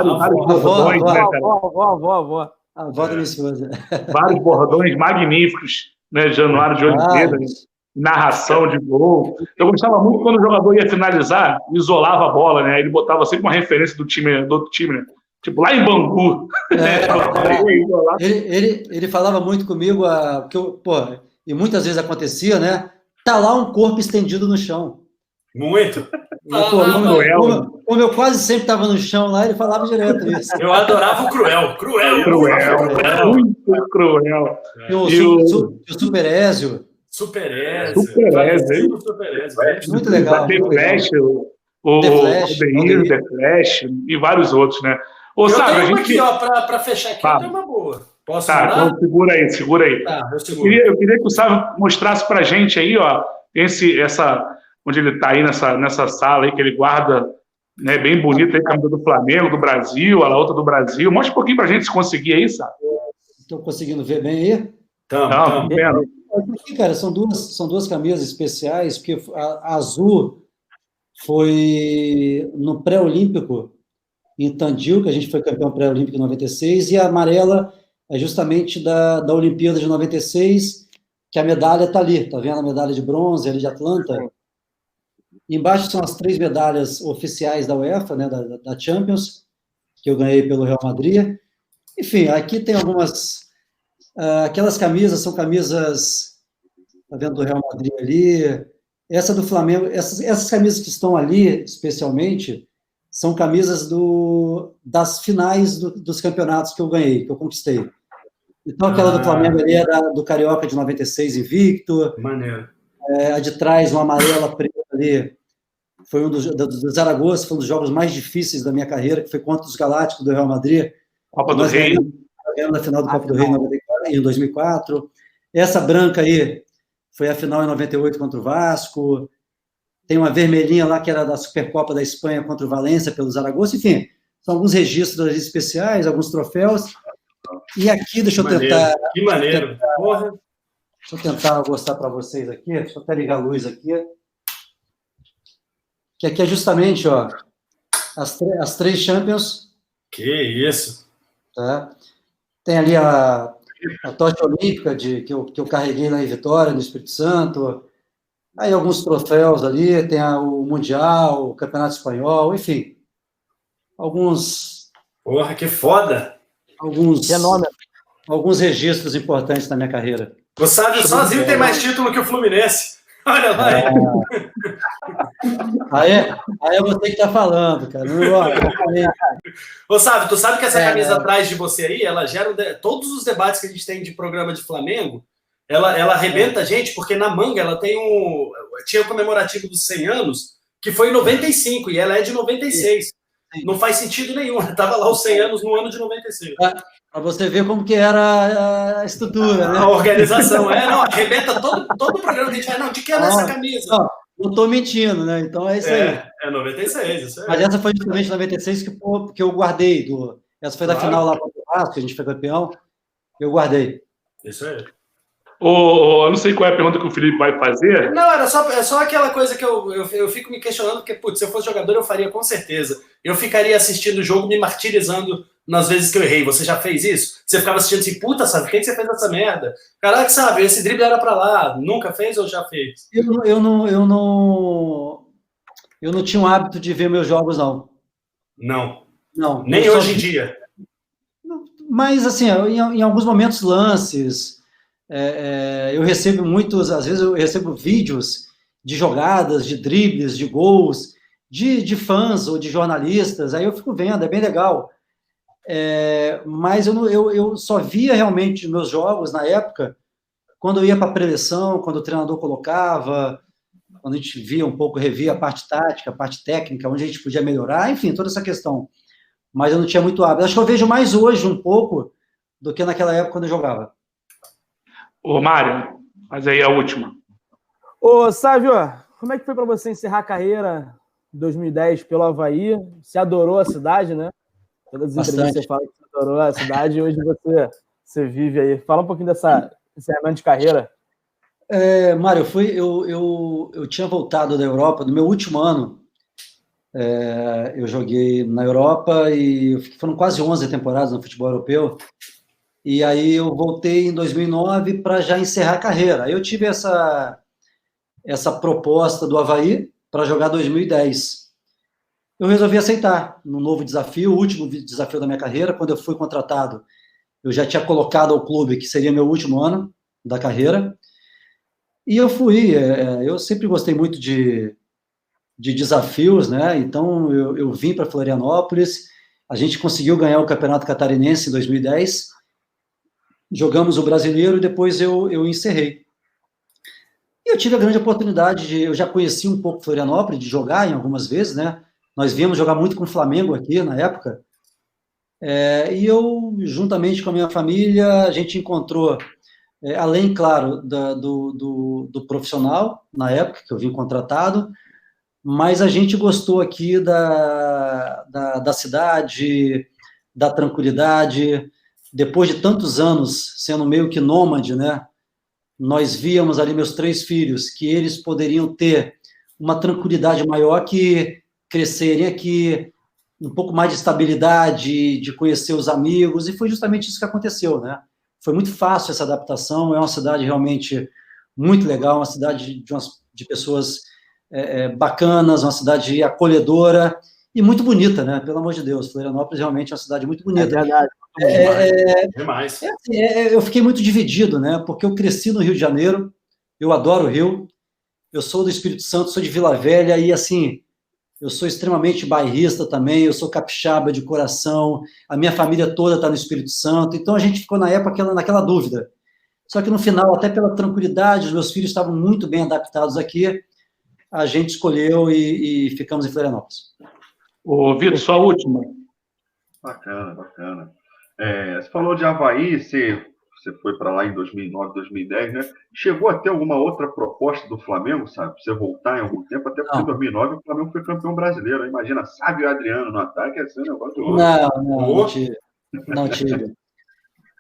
da minha esposa. Vários bordões magníficos, né? Januário de Oliveira, narração de gol. Eu gostava muito quando o jogador ia finalizar, isolava a bola, né? Ele botava sempre uma referência do outro time, né? Tipo, lá em Bangu. Ele falava muito comigo, e muitas vezes acontecia, né? Tá lá um corpo estendido no chão. Muito. Como eu quase sempre estava no chão lá, ele falava direto isso. Eu adorava o Cruel. Muito cruel. E o Super Ézio. Muito legal. The Flash, o The Flash e vários outros, né? Eu tenho uma aqui, ó, para fechar aqui, eu tenho uma boa. Posso falar? Então segura aí. Tá, eu seguro. Eu queria que o Sávio mostrasse pra gente aí, ó, onde ele tá aí nessa sala aí, que ele guarda, né, bem bonito aí, camisa do Flamengo, do Brasil, a outra do Brasil. Mostra um pouquinho pra gente se conseguir aí, Sávio. Estão conseguindo ver bem aí? Estamos vendo. Aqui, cara, são duas camisas especiais, porque a azul foi no pré-olímpico em Tandil, que a gente foi campeão pré-olímpico em 96, e a amarela é justamente da Olimpíada de 96, que a medalha está ali, tá vendo a medalha de bronze ali de Atlanta? Embaixo são as 3 medalhas oficiais da UEFA, né, da Champions, que eu ganhei pelo Real Madrid. Enfim, aqui tem algumas... aquelas camisas são camisas, tá vendo, do Real Madrid ali. Essa do Flamengo, essas camisas que estão ali, especialmente, são camisas das finais dos campeonatos que eu ganhei, que eu conquistei. Então, aquela do Flamengo ali era do Carioca de 96 invicto. Maneiro. A de trás, uma amarela preta ali, foi um do Zaragoza, foi um dos jogos mais difíceis da minha carreira, que foi contra os Galácticos do Real Madrid. Copa do Rei. Ganhamos na final do Copa do Rei em 2004. Essa branca aí foi a final em 98 contra o Vasco. Tem uma vermelhinha lá que era da Supercopa da Espanha contra o Valência pelo Zaragoza. Enfim, são alguns registros especiais, alguns troféus. E aqui, deixa eu tentar... Que maneiro. Porra. Deixa eu tentar mostrar para vocês aqui. Deixa eu até ligar a luz aqui. Que aqui é justamente, ó, as 3 Champions. Que isso. Tá? Tem ali a tocha olímpica que eu carreguei lá em Vitória, no Espírito Santo. Aí alguns troféus ali, tem o Mundial, o Campeonato Espanhol, enfim. Porra, que foda! Alguns registros importantes na minha carreira. O Sávio sozinho tem mais título que o Fluminense. Olha lá. Aí é você que tá falando, cara. Ô, Sávio, tu sabe que essa camisa atrás de você aí, ela gera todos os debates que a gente tem de programa de Flamengo, ela arrebenta a gente, porque na manga ela tem tinha o comemorativo dos 100 anos, que foi em 95, e ela é de 96. Sim. Não faz sentido nenhum. Tava lá os 100 anos no ano de 96. Para você ver como que era a estrutura, né? A organização, não, arrebenta todo o programa que a gente vai, não, de que é essa camisa? Não estou mentindo, né? Então é isso aí. É 96, isso aí. Mas essa foi justamente 96 que eu guardei. Essa foi da final lá contra o Vasco, que a gente foi campeão, eu guardei. Isso aí. Eu não sei qual é a pergunta que o Felipe vai fazer. Não, é só aquela coisa que eu fico me questionando, porque, putz, se eu fosse jogador, eu faria com certeza. Eu ficaria assistindo o jogo, me martirizando nas vezes que eu errei. Você já fez isso? Você ficava assistindo assim, puta, sabe, por que você fez essa merda? Caraca, sabe, esse drible era pra lá. Nunca fez ou já fez? Eu não tinha o hábito de ver meus jogos, não. Não. Nem hoje em dia. Mas, assim, em alguns momentos, lances... eu recebo às vezes eu recebo vídeos de jogadas, de dribles, de gols, de fãs ou de jornalistas, aí eu fico vendo, é bem legal. Mas eu só via realmente meus jogos na época quando eu ia para a preleção, quando o treinador colocava, quando a gente via um pouco, revia a parte tática, a parte técnica, onde a gente podia melhorar, enfim, toda essa questão. Mas eu não tinha muito hábito. Acho que eu vejo mais hoje um pouco do que naquela época quando eu jogava. Ô, Mário, mas aí a última. Ô, Sávio, como é que foi para você encerrar a carreira em 2010 pelo Avaí? Você adorou a cidade, né? Todas as entrevistas você fala que você adorou a cidade e hoje você vive aí. Fala um pouquinho dessa encerramento de carreira. Mário, eu tinha voltado da Europa, no meu último ano, eu joguei na Europa e foram quase 11 temporadas no futebol europeu. E aí eu voltei em 2009 para já encerrar a carreira. Aí eu tive essa proposta do Avaí para jogar 2010. Eu resolvi aceitar um novo desafio, o último desafio da minha carreira. Quando eu fui contratado, eu já tinha colocado ao clube que seria meu último ano da carreira. E eu fui. Eu sempre gostei muito de desafios, né? Então eu vim para Florianópolis. A gente conseguiu ganhar o Campeonato Catarinense em 2010. Jogamos o Brasileiro e depois eu encerrei. E eu tive a grande oportunidade eu já conheci um pouco Florianópolis, de jogar em algumas vezes, né? Nós viemos jogar muito com o Flamengo aqui na época. E eu, juntamente com a minha família, a gente encontrou, além, claro, do profissional, na época que eu vim contratado, mas a gente gostou aqui da cidade, da tranquilidade. Depois de tantos anos sendo meio que nômade, né, nós víamos ali meus 3 filhos, que eles poderiam ter uma tranquilidade maior que crescerem aqui, um pouco mais de estabilidade, de conhecer os amigos, e foi justamente isso que aconteceu, né? Foi muito fácil essa adaptação, é uma cidade realmente muito legal, uma cidade de pessoas bacanas, uma cidade acolhedora, e muito bonita, né? Pelo amor de Deus, Florianópolis realmente é uma cidade muito bonita. É verdade. Demais. Eu fiquei muito dividido, né? Porque eu cresci no Rio de Janeiro, eu adoro o Rio, eu sou do Espírito Santo, sou de Vila Velha, e assim, eu sou extremamente bairrista também, eu sou capixaba de coração, a minha família toda está no Espírito Santo, então a gente ficou na época naquela dúvida. Só que no final, até pela tranquilidade, os meus filhos estavam muito bem adaptados aqui, a gente escolheu e ficamos em Florianópolis. Ô, Vitor, sua última. Bacana, bacana. Você falou de Avaí, você foi para lá em 2009, 2010, né? Chegou a ter alguma outra proposta do Flamengo, sabe? Você voltar em algum tempo, até porque em 2009 o Flamengo foi campeão brasileiro. Imagina, Sávio e Adriano no ataque, esse negócio louco. Não tive.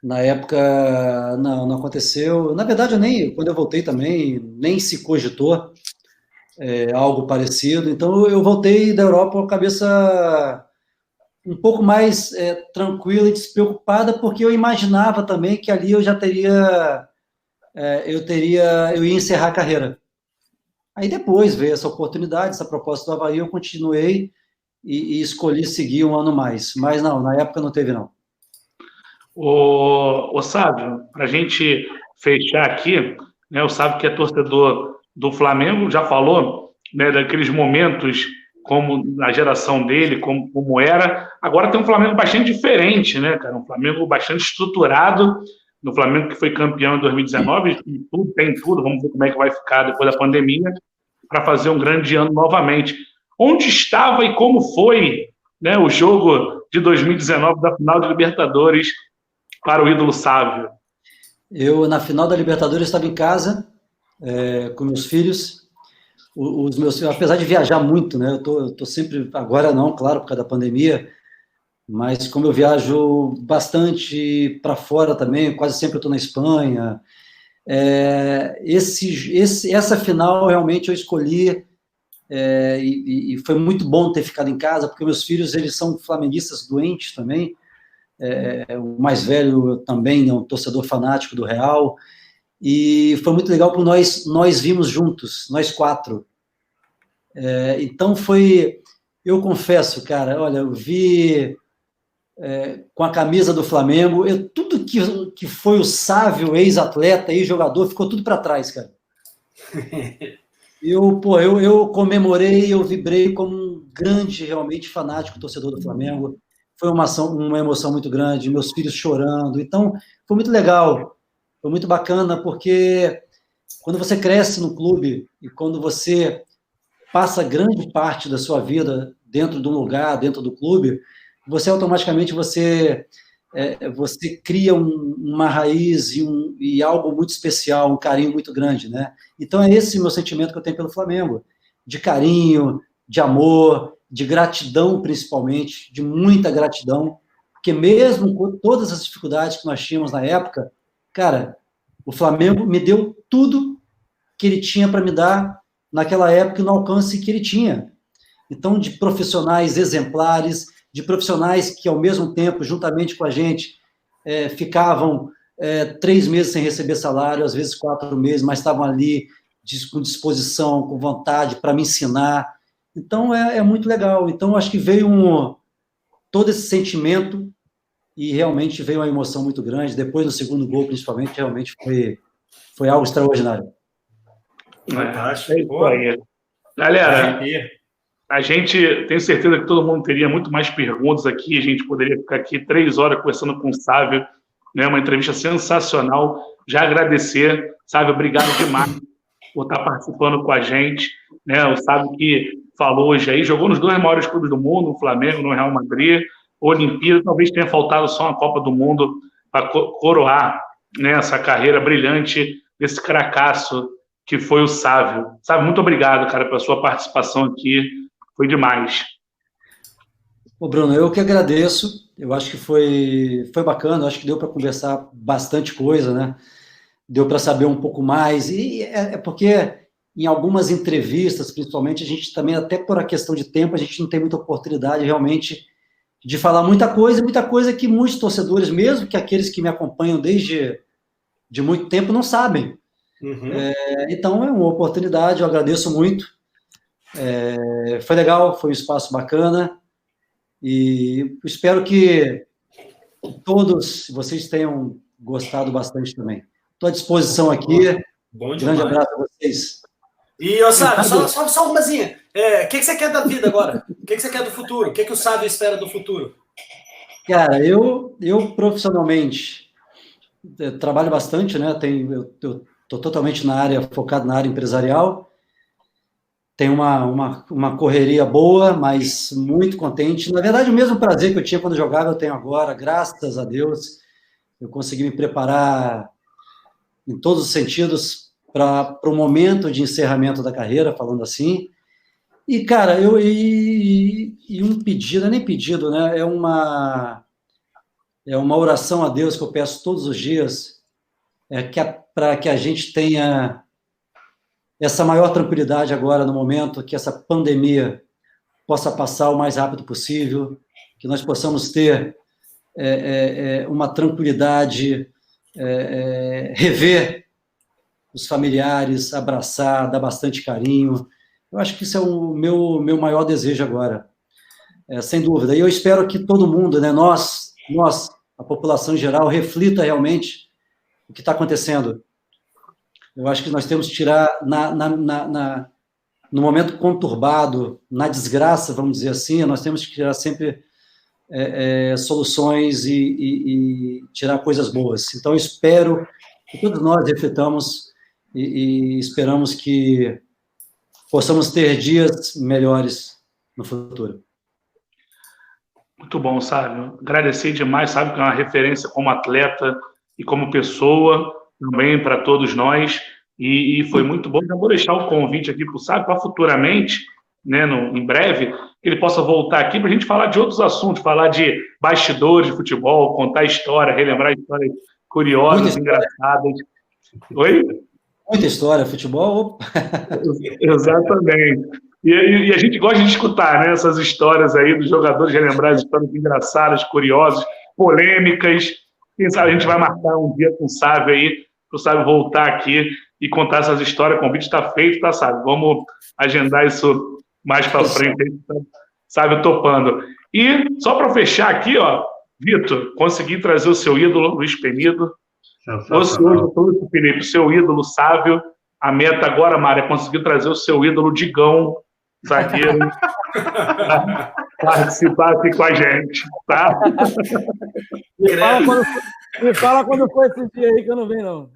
Na época, não aconteceu. Na verdade, quando eu voltei também, nem se cogitou algo parecido. Então, eu voltei da Europa com a cabeça um pouco mais tranquila e despreocupada, porque eu imaginava também que ali eu já eu ia encerrar a carreira. Aí depois veio essa oportunidade, essa proposta do Avaí, eu continuei e escolhi seguir um ano mais. Mas não, na época não teve, não. O Sávio, para a gente fechar aqui, né, o Sávio que é torcedor do Flamengo, já falou, né, daqueles momentos como na geração dele, como era. Agora tem um Flamengo bastante diferente, né, cara? Um Flamengo bastante estruturado, no Flamengo que foi campeão em 2019, tem tudo, vamos ver como é que vai ficar depois da pandemia, para fazer um grande ano novamente. Onde estava e como foi, né, o jogo de 2019 da final de Libertadores para o ídolo Sávio? Eu, na final da Libertadores, estava em casa com meus filhos. Os meus filhos, apesar de viajar muito, né? Eu tô sempre, agora não, claro, por causa da pandemia, mas como eu viajo bastante para fora também, quase sempre eu estou na Espanha. Essa final realmente eu escolhi e foi muito bom ter ficado em casa, porque meus filhos, eles são flamenguistas doentes também. O mais velho também é um torcedor fanático do Real, e foi muito legal porque nós vimos juntos, nós 4. Então eu confesso, cara, olha, eu vi com a camisa do Flamengo, tudo que foi o Sávio, ex-atleta, ex-jogador, ficou tudo para trás, cara. Eu comemorei, eu vibrei como um grande, realmente fanático torcedor do Flamengo. Foi uma emoção muito grande, meus filhos chorando. Então, foi muito legal, foi muito bacana, porque quando você cresce no clube e quando você passa grande parte da sua vida dentro de um lugar, dentro do clube, você automaticamente você cria uma raiz e algo muito especial, um carinho muito grande, né? Então, é esse meu sentimento que eu tenho pelo Flamengo, de carinho, de amor, de gratidão, principalmente, de muita gratidão, porque mesmo com todas as dificuldades que nós tínhamos na época, cara, o Flamengo me deu tudo que ele tinha para me dar naquela época, no alcance que ele tinha. Então, de profissionais exemplares, de profissionais que, ao mesmo tempo, juntamente com a gente, ficavam 3 meses sem receber salário, às vezes 4 meses, mas estavam ali com disposição, com vontade para me ensinar. Então, é muito legal. Então, acho que veio todo esse sentimento e realmente veio uma emoção muito grande. Depois do segundo gol, principalmente, realmente foi algo extraordinário. Fantástico. Galera, a gente tem certeza que todo mundo teria muito mais perguntas aqui. A gente poderia ficar aqui 3 horas conversando com o Sávio, né? Uma entrevista sensacional. Já agradecer, Sávio, obrigado demais por estar participando com a gente, né? O Sávio que falou hoje aí, jogou nos 2 maiores clubes do mundo, no Flamengo, no Real Madrid, Olimpíada, talvez tenha faltado só uma Copa do Mundo para coroar, né, essa carreira brilhante desse cracaço que foi o Sávio. Sávio, muito obrigado, cara, pela sua participação aqui, foi demais. Bruno, eu que agradeço, eu acho que foi bacana, acho que deu para conversar bastante coisa, né? Deu para saber um pouco mais, e porque em algumas entrevistas, principalmente, a gente também, até por a questão de tempo, a gente não tem muita oportunidade realmente de falar muita coisa que muitos torcedores, mesmo que aqueles que me acompanham desde de muito tempo, não sabem. Uhum. Então, é uma oportunidade, eu agradeço muito. Foi legal, foi um espaço bacana, e espero que todos vocês tenham gostado bastante também. Estou à disposição aqui. Bom demais. Grande abraço a vocês. E, ô Sávio, só umazinha. O que você quer da vida agora? O que você quer do futuro? O que o Sávio espera do futuro? Cara, eu profissionalmente trabalho bastante, né? Eu estou totalmente focado na área empresarial. Tem uma correria boa, mas muito contente. Na verdade, o mesmo prazer que eu tinha quando jogava, eu tenho agora, graças a Deus. Eu consegui me preparar em todos os sentidos para o momento de encerramento da carreira, falando assim. E, cara, um pedido, não é nem pedido, né? É uma oração a Deus que eu peço todos os dias, para que a gente tenha essa maior tranquilidade agora, no momento que essa pandemia possa passar o mais rápido possível, que nós possamos ter uma tranquilidade, rever os familiares, abraçar, dar bastante carinho. Eu acho que isso é o meu maior desejo agora, sem dúvida. E eu espero que todo mundo, né, nós, a população em geral, reflita realmente o que está acontecendo. Eu acho que nós temos que tirar, no momento conturbado, na desgraça, vamos dizer assim, nós temos que tirar sempre soluções e tirar coisas boas. Então, eu espero que todos nós reflitamos e esperamos que possamos ter dias melhores no futuro. Muito bom, Sávio. Agradecer demais, sabe, que é uma referência como atleta e como pessoa, também para todos nós, e foi muito bom. Já vou deixar o convite aqui para o Sávio, para futuramente, né, em breve, que ele possa voltar aqui para a gente falar de outros assuntos, falar de bastidores de futebol, contar história, relembrar histórias curiosas, engraçadas. Oi? Muita história, futebol. Exatamente. E a gente gosta de escutar, né, essas histórias aí dos jogadores, relembrar as histórias engraçadas, curiosas, polêmicas. Quem sabe a gente vai marcar um dia com o Sávio aí, para o Sávio voltar aqui e contar essas histórias. O convite está feito, tá, Sávio? Vamos agendar isso mais para frente, aí, Sávio topando. E só para fechar aqui, ó, Vitor, consegui trazer o seu ídolo, Luiz Penido. Hoje, Felipe, o seu ídolo, Sávio. A meta agora, Mário, é conseguir trazer o seu ídolo, Digão, zagueiro, participar aqui com a gente, tá? Me fala quando foi esse dia aí que eu não venho, não.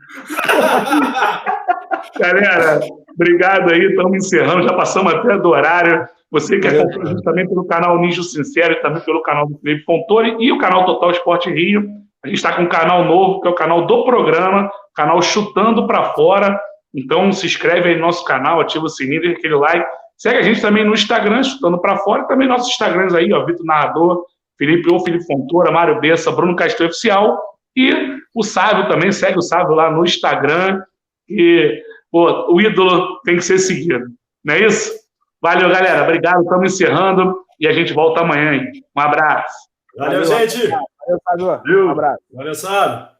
Galera, obrigado aí, estamos encerrando, já passamos até do horário. Você que acompanha a gente também pelo canal Ninja Sincero e também pelo canal do Felipe Fontoura e o canal Total Esporte Rio. A gente está com um canal novo, que é o canal do programa, canal Chutando para Fora. Então, se inscreve aí no nosso canal, ativa o sininho, deixa aquele like. Segue a gente também no Instagram, Chutando para Fora, e também nossos Instagrams aí, ó, Vitor Narrador, Felipe Fontoura, Mário Bessa, Bruno Castro Oficial. E o Sávio também, segue o Sávio lá no Instagram. E, pô, o ídolo tem que ser seguido. Não é isso? Valeu, galera. Obrigado, estamos encerrando e a gente volta amanhã. Um abraço. Valeu, gente. Valeu, Sávio. Um abraço. Valeu, Sávio.